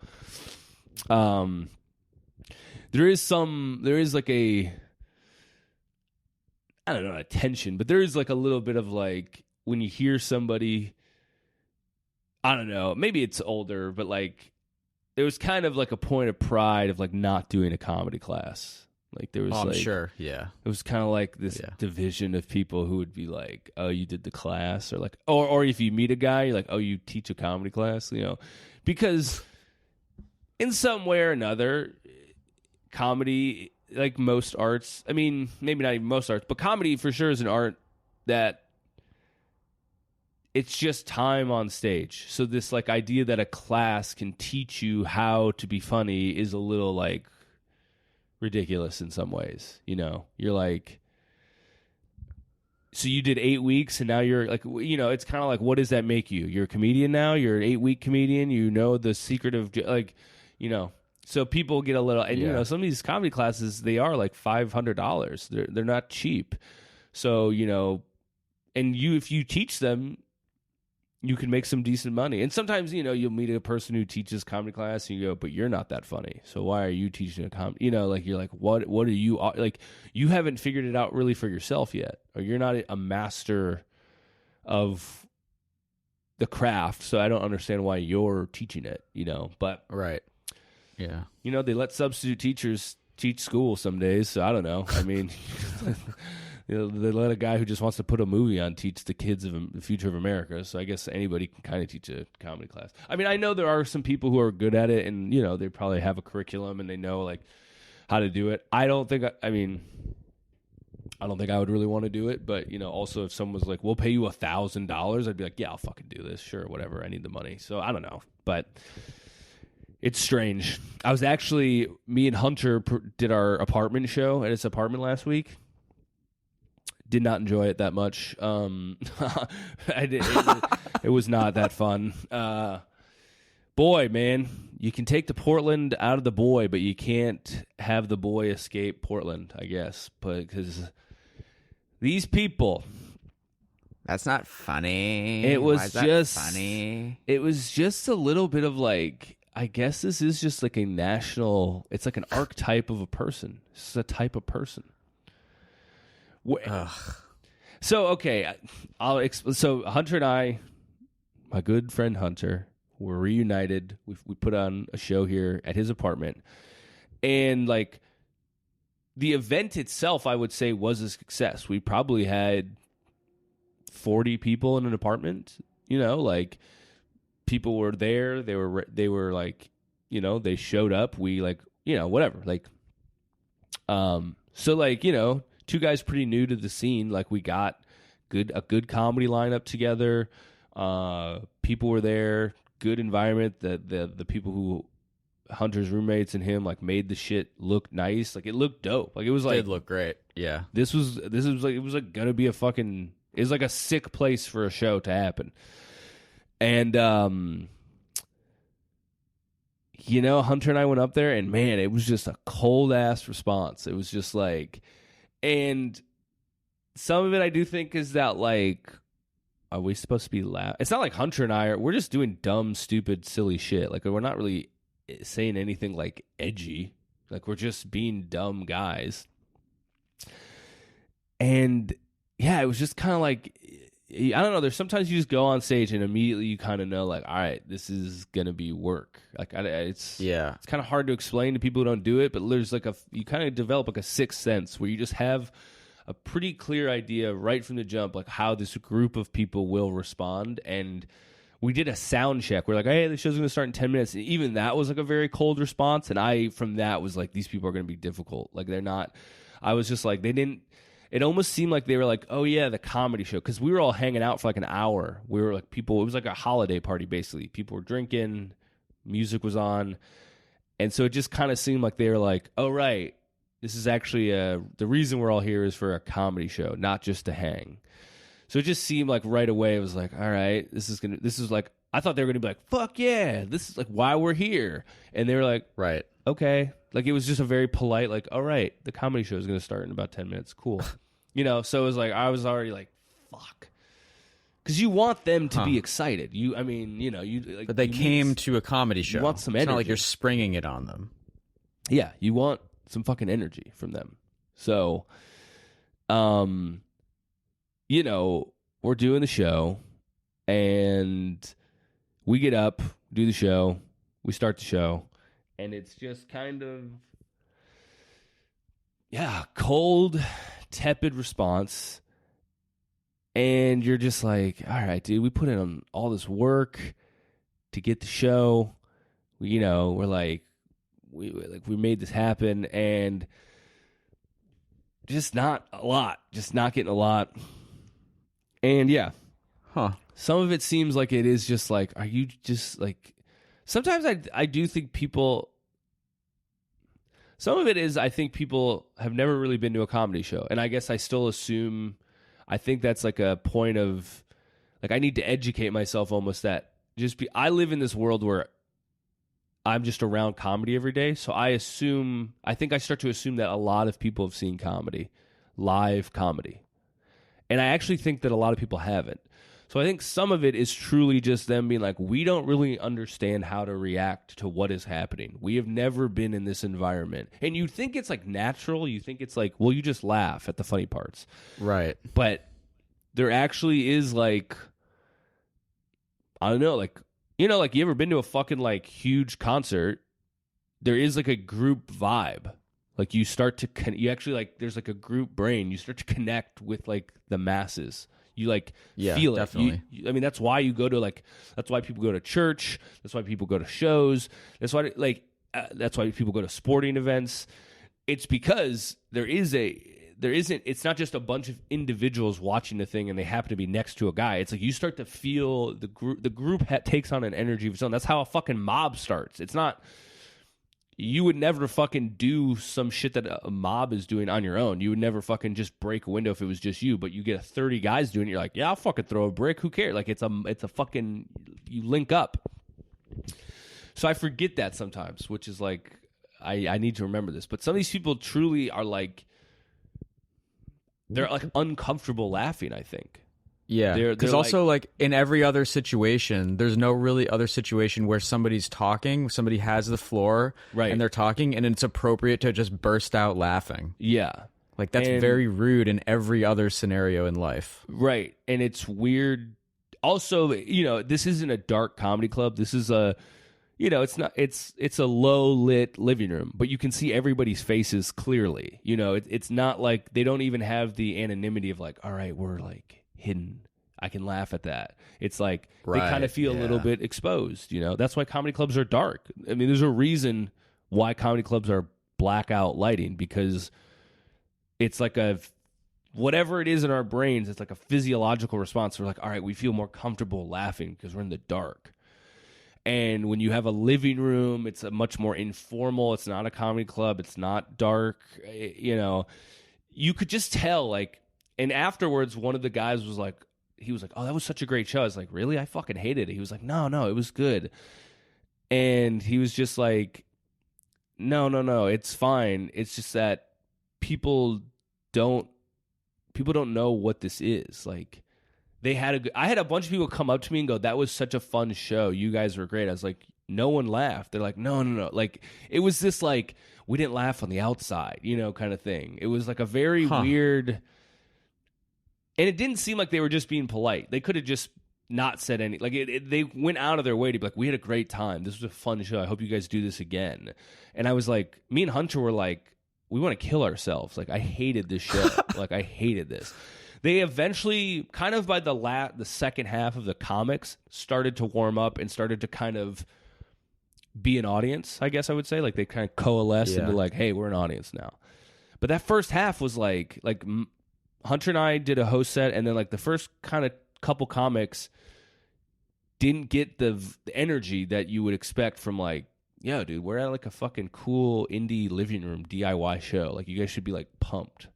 there is like a, I don't know, a tension, but there is, like, a little bit of, like, when you hear somebody, I don't know, maybe it's older, but, like, there was kind of like a point of pride of like not doing a comedy class. Like there was I'm like, sure, yeah. It was kind of like this division of people who would be like, "Oh, you did the class," or like, or if you meet a guy, you're like, "Oh, you teach a comedy class," you know, because in some way or another, comedy, like most arts, I mean, maybe not even most arts, but comedy for sure is an art that it's just time on stage. So this like idea that a class can teach you how to be funny is a little like ridiculous in some ways. You know, you're like, so you did 8 weeks and now you're like, you know, it's kind of like, what does that make you? You're a comedian now. You're an 8-week comedian. You know the secret of like, you know. So people get a little, and you know, some of these comedy classes, they are like $500. They're not cheap. So you know, and if you teach them, you can make some decent money. And sometimes, you know, you'll meet a person who teaches comedy class and you go, but you're not that funny. So why are you teaching a comedy? You know, like you're like, what are you, like you haven't figured it out really for yourself yet. Or you're not a master of the craft. So I don't understand why you're teaching it, you know, but. Right. Yeah. You know, they let substitute teachers teach school some days. So I don't know. I mean, you know, they let a guy who just wants to put a movie on teach the kids of the future of America. So I guess anybody can kind of teach a comedy class. I mean, I know there are some people who are good at it, and you know, they probably have a curriculum and they know like how to do it. I don't think I would really want to do it, but you know, also if someone was like, "We'll pay you $1,000," I'd be like, "Yeah, I'll fucking do this. Sure, whatever. I need the money." So I don't know, but it's strange. I was actually, me and Hunter did our apartment show at his apartment last week. Did not enjoy it that much. It was not that fun. Boy, man, you can take the Portland out of the boy, but you can't have the boy escape Portland, I guess. But because these people, that's not funny. It was just funny. It was just a little bit of like, I guess this is just like a national. It's like an archetype of a person. It's a type of person. So okay, so Hunter and I, my good friend Hunter, were reunited. We put on a show here at his apartment, and like the event itself, I would say was a success. We probably had 40 people in an apartment. You know, like people were there. They were like, you know, they showed up. We like, you know, whatever. Like, so like, you know. Two guys pretty new to the scene. Like we got a good comedy lineup together. People were there. Good environment. The people who Hunter's roommates and him like made the shit look nice. Like it looked dope. Like it was like, it did look great. Yeah. This was like, it was like gonna be it was like a sick place for a show to happen. And you know, Hunter and I went up there and man, it was just a cold ass response. It was just like. And some of it I do think is that, like, are we supposed to be loud? It's not like Hunter and I we're just doing dumb, stupid, silly shit. Like, we're not really saying anything, like, edgy. Like, we're just being dumb guys. And, yeah, it was just kind of like, I don't know. There's sometimes you just go on stage and immediately you kind of know, like, all right, this is going to be work. Like, it's kind of hard to explain to people who don't do it, but there's like you kind of develop like a sixth sense where you just have a pretty clear idea right from the jump, like how this group of people will respond. And we did a sound check. We're like, hey, the show's going to start in 10 minutes. And even that was like a very cold response. And I, from that, was like, these people are going to be difficult. Like, they're not. I was just like, it almost seemed like they were like, oh, yeah, the comedy show. Because we were all hanging out for like an hour. We were like it was like a holiday party, basically. People were drinking, music was on. And so it just kind of seemed like they were like, oh, right, this is actually the reason we're all here is for a comedy show, not just to hang. So it just seemed like right away it was like, all right, this is like, I thought they were going to be like, fuck yeah, this is like why we're here. And they were like, right, okay. Like it was just a very polite, like, all right, the comedy show is going to start in about 10 minutes. Cool. You know, so it was like, I was already like, fuck. Because you want them to be excited. I mean, you know, like. But they came to a comedy show. You want some energy. It's not like you're springing it on them. Yeah, you want some fucking energy from them. So, you know, we're doing the show, and we get up, do the show, We start the show, and it's just kind of, cold, tepid response. And you're just like, all right, dude, we put in all this work to get the show. We're like, we made this happen, and just not a lot, just not getting a lot. And some of it seems like it is just like, are you just like, sometimes I do think people, some of it is I think people have never really been to a comedy show, and I guess I still assume, I think that's like a point of, like, I need to educate myself almost that I live in this world where I'm just around comedy every day. So I think I start to assume that a lot of people have seen comedy, live comedy. And I actually think that a lot of people haven't. So I think some of it is truly just them being like, we don't really understand how to react to what is happening. We have never been in this environment. And you think it's like natural. You think it's like, well, you just laugh at the funny parts. Right. But there actually is like, I don't know, like, like you ever been to a fucking like huge concert? There is like a group vibe. Like you start to, you actually like, there's like a group brain. You start to connect with like the masses. You like feel it. Definitely. I mean, that's why you go to that's why people go to church. That's why people go to shows. That's why people go to sporting events. It's because it's not just a bunch of individuals watching the thing and they happen to be next to a guy. It's like you start to feel the group takes on an energy of its own. That's how a fucking mob starts. It's not, you would never fucking do some shit that a mob is doing on your own. You would never fucking just break a window if it was just you, but you get 30 guys doing it. You're like, yeah, I'll fucking throw a brick. Who cares? Like it's a fucking, you link up. So I forget that sometimes, which is like, I need to remember this, but some of these people truly are like, they're like uncomfortable laughing, I think. Yeah, because also like in every other situation, there's no really other situation where somebody's talking, somebody has the floor, right, and they're talking, and it's appropriate to just burst out laughing. Yeah. Like that's very rude in every other scenario in life. Right, and it's weird. Also, this isn't a dark comedy club. This is a, it's not. It's a low lit living room, but you can see everybody's faces clearly. It's not like they don't even have the anonymity of like, all right, we're like hidden. I can laugh at that. It's like they kind of feel a little bit exposed. That's why comedy clubs are dark. I mean, there's a reason why comedy clubs are blackout lighting, because it's like whatever it is in our brains, it's like a physiological response. We're like, all right, we feel more comfortable laughing because we're in the dark. And when you have a living room, it's a much more informal. It's not a comedy club. It's not dark. You could just tell, like, and afterwards, one of the guys was like, oh, that was such a great show. I was like, really? I fucking hated it. He was like, no, it was good. And he was just like, no, it's fine. It's just that people don't know what this is. Like, I had a bunch of people come up to me and go, that was such a fun show. You guys were great. I was like, no one laughed. They're like, no. Like, it was this like, we didn't laugh on the outside, kind of thing. It was like a very weird, and it didn't seem like they were just being polite. They could have just not said any, like they went out of their way to be like, we had a great time. This was a fun show. I hope you guys do this again. And I was like, me and Hunter were like, we want to kill ourselves. Like, I hated this show. Like, I hated this. They eventually, kind of by the second half of the comics, started to warm up and started to kind of be an audience, I guess I would say. Like, they kind of coalesced into like, hey, we're an audience now. But that first half was like Hunter and I did a host set, and then like the first kind of couple comics didn't get the energy that you would expect from like, yo, dude, we're at like a fucking cool indie living room DIY show. Like, you guys should be like pumped.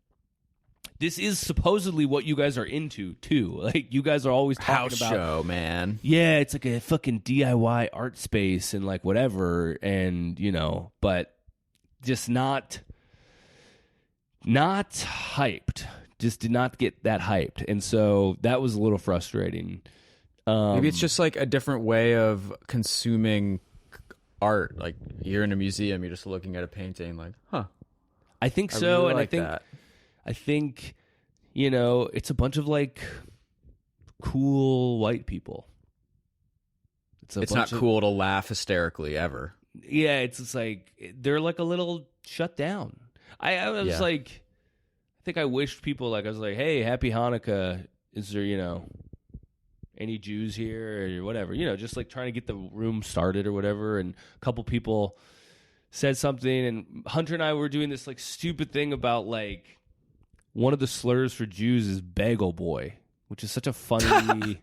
This is supposedly what you guys are into too. Like, you guys are always talking house about show, man. Yeah, it's like a fucking DIY art space and like whatever, and but just not hyped. Just did not get that hyped, and so that was a little frustrating. Maybe it's just like a different way of consuming art. Like, you're in a museum, you're just looking at a painting, like, huh. I think so, really and like that. I think, it's a bunch of like cool white people. It's not cool to laugh hysterically ever. Yeah, it's just like they're like a little shut down. I was like, I think I wished people like I was like, hey, happy Hanukkah. Is there any Jews here or whatever? Just like trying to get the room started or whatever. And a couple people said something, and Hunter and I were doing this like stupid thing about like one of the slurs for Jews is bagel boy, which is such a funny.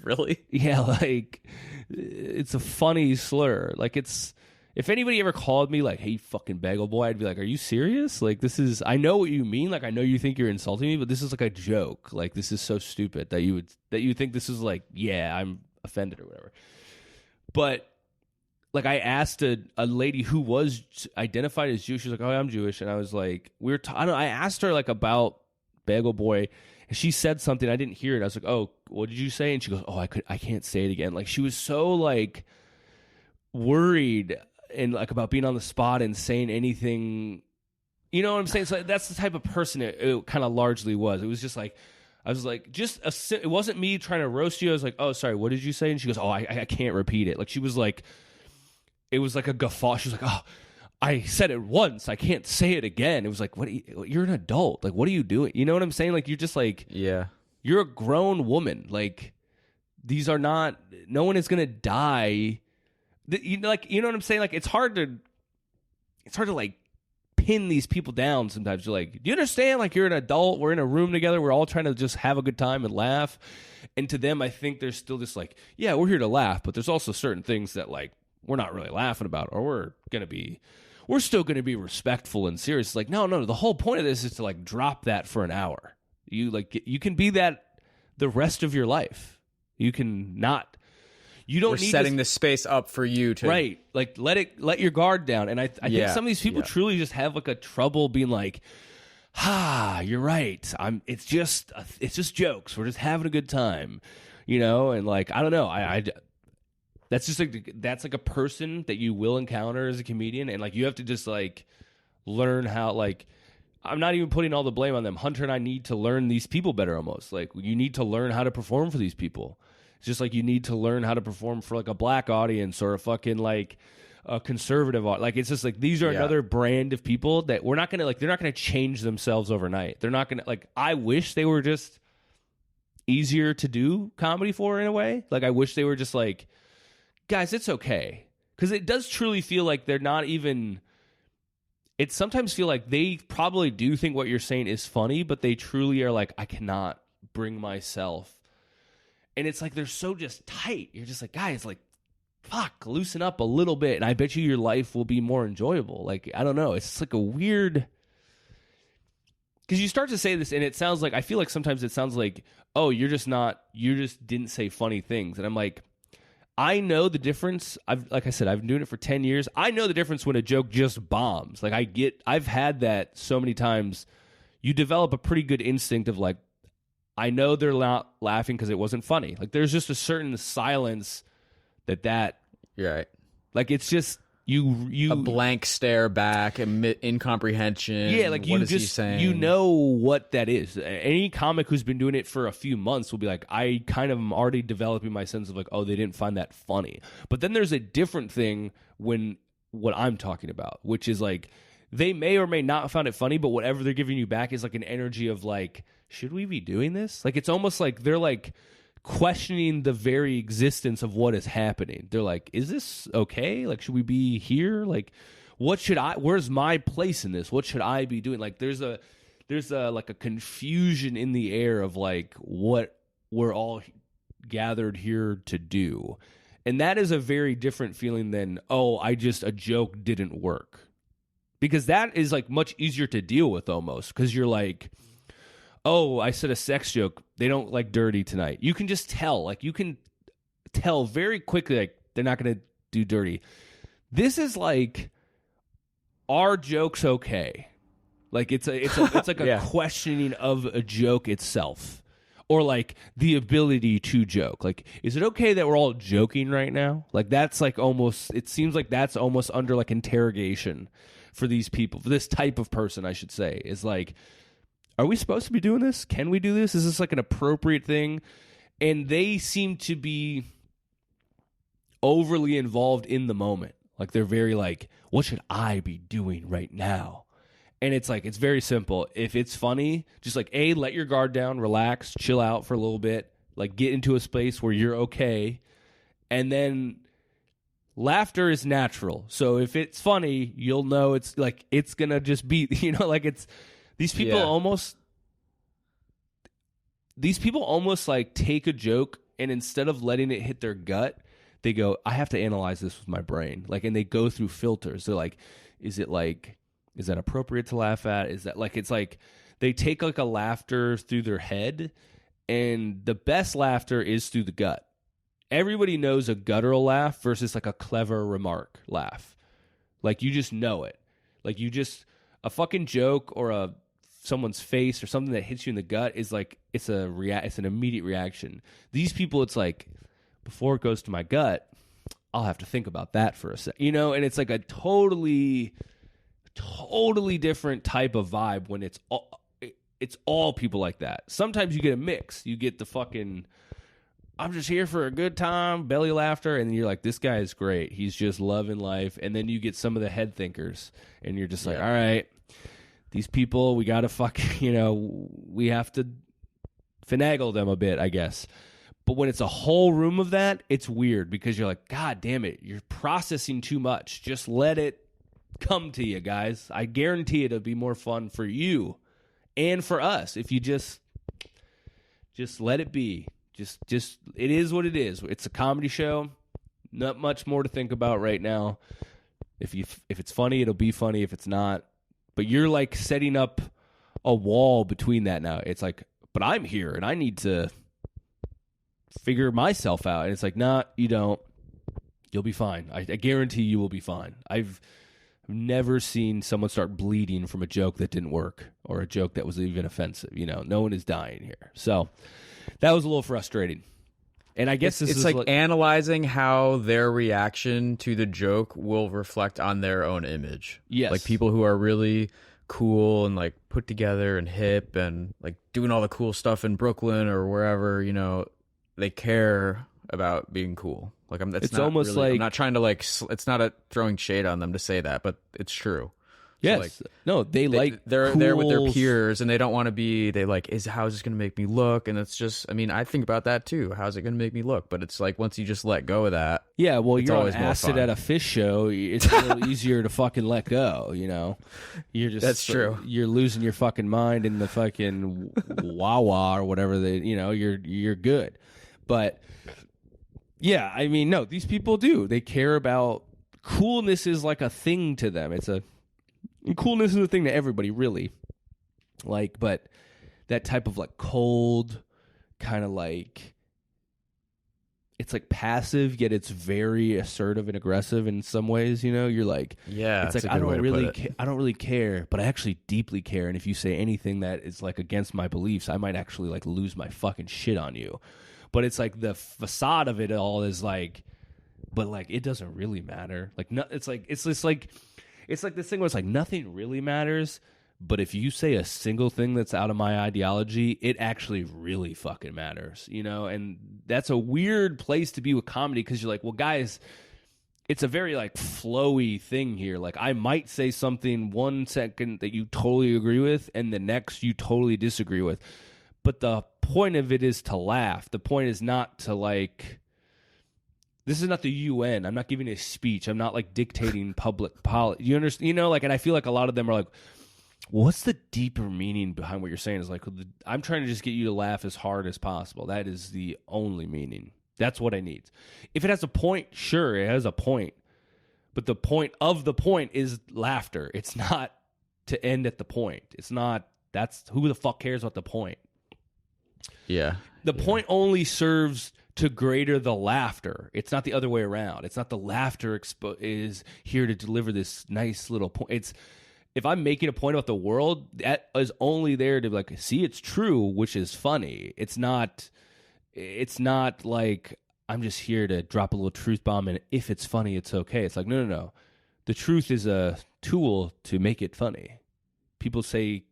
Really? Yeah, like it's a funny slur. Like if anybody ever called me like, hey, fucking bagel boy, I'd be like, are you serious? Like I know what you mean. Like I know you think you're insulting me, but this is like a joke. Like this is so stupid that you think this is like, yeah, I'm offended or whatever. But like I asked a lady who was identified as Jewish. She was like, oh, I'm Jewish. And I was like, I asked her like about bagel boy. And she said something, I didn't hear it. I was like, "Oh, what did you say?" And she goes, "Oh, I can't say it again." Like she was so like worried and like about being on the spot and saying anything. You know what I'm saying? So that's the type of person it kind of largely was. It was just like I was like, it wasn't me trying to roast you. I was like, "Oh, sorry, what did you say?" And she goes, "Oh, I can't repeat it." Like she was like, it was like a guffaw. She was like, "Oh, I said it once. I can't say it again." It was like, you're an adult. Like, what are you doing? You know what I'm saying? Like, you're just like, yeah, you're a grown woman. Like, these are not, no one is going to die. You know what I'm saying? Like, it's hard to like pin these people down sometimes. You're like, do you understand? Like, you're an adult. We're in a room together. We're all trying to just have a good time and laugh. And to them, I think there's still this like, yeah, we're here to laugh, but there's also certain things that like, we're not really laughing about, or we're still going to be respectful and serious. It's like, no, the whole point of this is to like drop that for an hour. You can be that the rest of your life. You can not, you don't We're need setting the space up for you to. Right. Like let your guard down. And I think some of these people truly just have like a trouble being like, you're right. It's just jokes. We're just having a good time, and like, I don't know. That's just like that's like a person that you will encounter as a comedian, and like you have to just like learn how. Like I'm not even putting all the blame on them. Hunter and I need to learn these people better. Almost like you need to learn how to perform for these people. It's just like you need to learn how to perform for like a black audience or a fucking like a conservative. Like it's just like these are another brand of people that we're not gonna like. They're not gonna change themselves overnight. They're not gonna like. I wish they were just easier to do comedy for in a way. Like I wish they were just like. Guys, it's okay. Because it does truly feel like they're not even... It sometimes feel like they probably do think what you're saying is funny, but they truly are like, I cannot bring myself. And it's like they're so just tight. You're just like, guys, like, fuck, loosen up a little bit. And I bet you your life will be more enjoyable. Like, I don't know. It's just like a weird... Because you start to say this, and it sounds like... I feel like sometimes it sounds like, oh, you just didn't say funny things. And I'm like... I know the difference. Like I said, I've been doing it for 10 years. I know the difference when a joke just bombs. Like I've had that so many times. You develop a pretty good instinct of like, I know they're not laughing because it wasn't funny. Like there's just a certain silence that right. Like it's just you a blank stare back, incomprehension. Yeah, like what is he saying? You know what that is. Any comic who's been doing it for a few months will be like, I kind of am already developing my sense of like, oh, they didn't find that funny. But then there's a different thing when what I'm talking about, which is like they may or may not find it funny, but whatever they're giving you back is like an energy of like, should we be doing this? Like it's almost like they're like questioning the very existence of what is happening. They're like, is this okay? Like, should we be here? Like, where's my place in this? What should I be doing? Like, there's a like a confusion in the air of like what we're all gathered here to do. And that is a very different feeling than, oh, a joke didn't work. Because that is like much easier to deal with almost. Because you're like, oh, I said a sex joke. They don't like dirty tonight. You can just tell. Like, you can tell very quickly, like, they're not going to do dirty. This is like, are jokes okay? Like, it's like a questioning of a joke itself. Or, like, the ability to joke. Like, is it okay that we're all joking right now? Like, that's like almost, it seems like that's almost under, like, interrogation for these people. For this type of person, I should say. Is like, are we supposed to be doing this? Can we do this? Is this like an appropriate thing? And they seem to be overly involved in the moment. Like they're very like, what should I be doing right now? And it's like, it's very simple. If it's funny, just like, A, let your guard down, relax, chill out for a little bit, like get into a space where you're okay. And then laughter is natural. So if it's funny, you'll know it's like, it's going to just be, like it's, these people almost like take a joke and instead of letting it hit their gut, they go, I have to analyze this with my brain. Like, and they go through filters. They're like, is that appropriate to laugh at? Is that like, it's like they take like a laughter through their head, and the best laughter is through the gut. Everybody knows a guttural laugh versus like a clever remark laugh. Like you just know it. Like a fucking joke or someone's face or something that hits you in the gut is like, it's an immediate reaction. These people, it's like, before it goes to my gut, I'll have to think about that for a sec. And it's like a totally different type of vibe when it's all people like that. Sometimes you get a mix. You get the fucking, I'm just here for a good time, belly laughter, and you're like, this guy is great. He's just loving life. And then you get some of the head thinkers, and you're just like, all right, these people, we got to we have to finagle them a bit, I guess. But when it's a whole room of that, it's weird because you're like, God damn it, you're processing too much. Just let it come to you, guys. I guarantee it'll be more fun for you and for us if you just let it be. Just it is what it is. It's a comedy show. Not much more to think about right now. If it's funny, it'll be funny. If it's not, but you're like setting up a wall between that now. It's like, but I'm here and I need to figure myself out. And it's like, nah, you don't. You'll be fine. I guarantee you will be fine. I've never seen someone start bleeding from a joke that didn't work or a joke that was even offensive. No one is dying here. So that was a little frustrating. And I guess it's like analyzing how their reaction to the joke will reflect on their own image. Yes. Like people who are really cool and like put together and hip and like doing all the cool stuff in Brooklyn or wherever, they care about being cool. Like I'm not trying to like, it's not throwing shade on them to say that, but it's true. Yes. So like, no, they're there with their peers and they don't want to be, how is this going to make me look? And it's just, I think about that too. How's it going to make me look? But it's like, once you just let go of that. Yeah. Well, you're on acid at a fish show. It's a little easier to fucking let go, You're just, that's true. You're losing your fucking mind in the fucking Wawa or whatever you're good. But yeah, no, these people do. They care about coolness is like a thing to them. Coolness is a thing to everybody, really. Like, but that type of like cold, kind of like, it's like passive, yet it's very assertive and aggressive in some ways. You're like, yeah, it's like I don't really care, but I actually deeply care. And if you say anything that is like against my beliefs, I might actually like lose my fucking shit on you. But it's like the facade of it all is like, but like it doesn't really matter. Like, no, it's like this thing where it's like nothing really matters, but if you say a single thing that's out of my ideology, it actually really fucking matters, And that's a weird place to be with comedy because you're like, well, guys, it's a very like flowy thing here. Like I might say something 1 second that you totally agree with, and the next you totally disagree with. But the point of it is to laugh. The point is not to like. This is not the UN. I'm not giving a speech. I'm not like dictating public policy. You understand? And I feel like a lot of them are like, what's the deeper meaning behind what you're saying? Is like, I'm trying to just get you to laugh as hard as possible. That is the only meaning. That's what I need. If it has a point, sure, it has a point. But the point of the point is laughter. It's not to end at the point. It's not, who the fuck cares about the point? Yeah. The point only serves to greater the laughter. It's not the other way around. It's not the laughter is here to deliver this nice little point. It's if I'm making a point about the world, that is only there to like see it's true, which is funny. It's not like I'm just here to drop a little truth bomb and if it's funny, it's okay. It's like no. The truth is a tool to make it funny. People say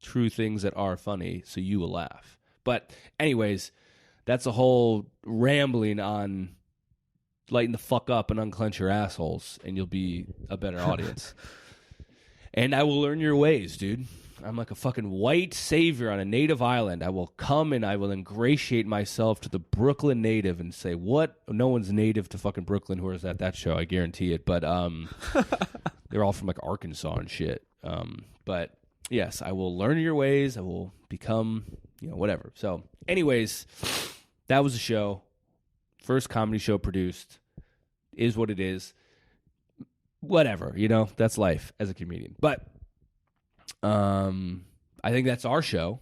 true things that are funny, so you will laugh. But anyways, that's a whole rambling on lighten the fuck up and unclench your assholes, and you'll be a better audience. And I will learn your ways, dude. I'm like a fucking white savior on a native island. I will come and I will ingratiate myself to the Brooklyn native and say, what? No one's native to fucking Brooklyn who is at that show, I guarantee it. But they're all from like Arkansas and shit. But yes, I will learn your ways. I will become, whatever. So anyways, that was the show. First comedy show produced. Is what it is. Whatever, that's life as a comedian. But I think that's our show.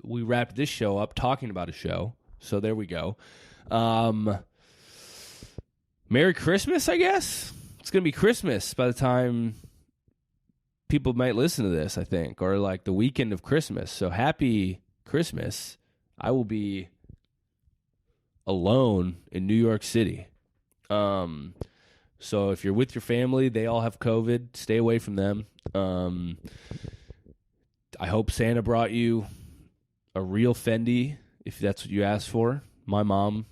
We wrapped this show up talking about a show. So there we go. Merry Christmas, I guess. It's going to be Christmas by the time people might listen to this, I think, or like the weekend of Christmas. So happy Christmas. I will be alone in New York City. So if you're with your family, they all have COVID, stay away from them. I hope Santa brought you a real Fendi, if that's what you asked for. My mom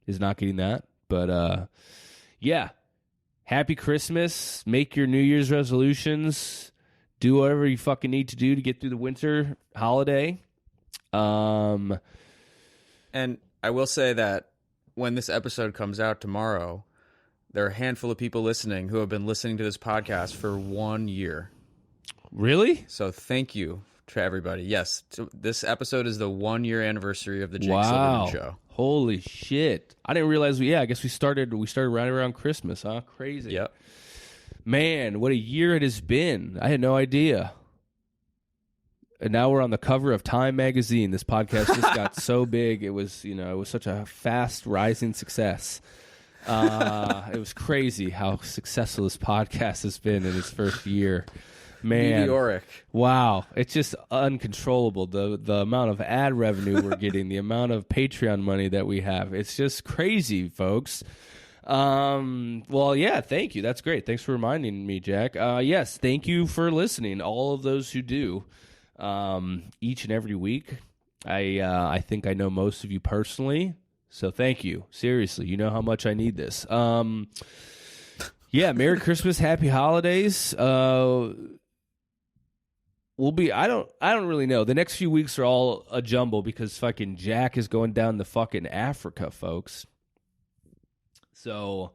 is not getting that. But, yeah, happy Christmas. Make your New Year's resolutions. Do whatever you fucking need to do to get through the winter holiday. And I will say that when this episode comes out tomorrow, there are a handful of people listening who have been listening to this podcast for 1 year. Really? So thank you to everybody. Yes, this episode is the 1 year anniversary of the Jake Silverman Show. Holy shit! I didn't realize. I guess we started right around Christmas. Huh? Crazy. Yep. Man, what a year it has been. I had no idea. And now we're on the cover of Time magazine. This podcast just got so big. It was, it was such a fast rising success. It was crazy how successful this podcast has been in its first year. Man, meteoric. Wow, it's just uncontrollable. The amount of ad revenue we're getting, the amount of Patreon money that we have. It's just crazy, folks. Well, yeah, thank you. That's great. Thanks for reminding me, Jack. Yes, thank you for listening. All of those who do, each and every week. I think I know most of you personally. So thank you. Seriously, you know how much I need this. Yeah, Merry Christmas, Happy Holidays. I don't really know. The next few weeks are all a jumble because fucking Jack is going down to fucking Africa, folks. So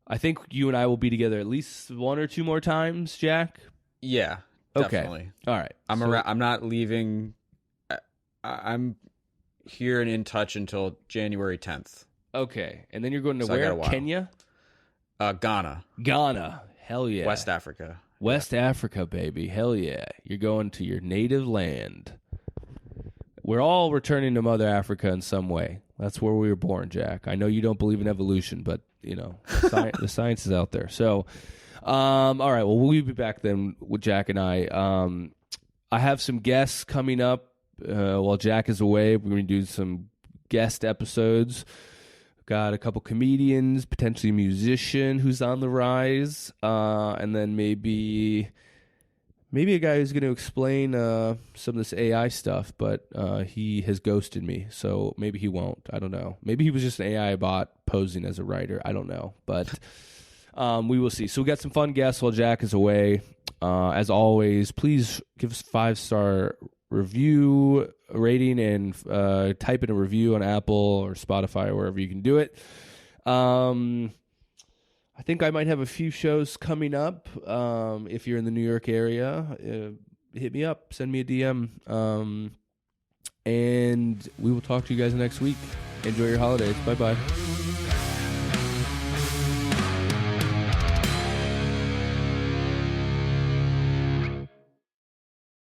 I think you and I will be together at least one or two more times, Jack. Yeah, definitely. Okay. All right. I'm not leaving. I'm here and in touch until January 10th. Okay. And then you're going to where? Kenya? Ghana. Ghana. Hell yeah. West Africa. West Africa, baby. Hell yeah. You're going to your native land. We're all returning to Mother Africa in some way. That's where we were born, Jack. I know you don't believe in evolution, but, the science is out there. So, all right. Well, we'll be back then with Jack and I. I have some guests coming up. While Jack is away, we're going to do some guest episodes. Got a couple comedians, potentially a musician who's on the rise, and then maybe a guy who's going to explain some of this AI stuff, but he has ghosted me, so maybe he won't. I don't know. Maybe he was just an AI bot posing as a writer. I don't know, but we will see. So we got some fun guests while Jack is away. As always, please give us a 5-star review rating and type in a review on Apple or Spotify or wherever you can do it. I think I might have a few shows coming up. If you're in the New York area, hit me up, send me a DM, and we will talk to you guys next week. Enjoy your holidays. Bye-bye.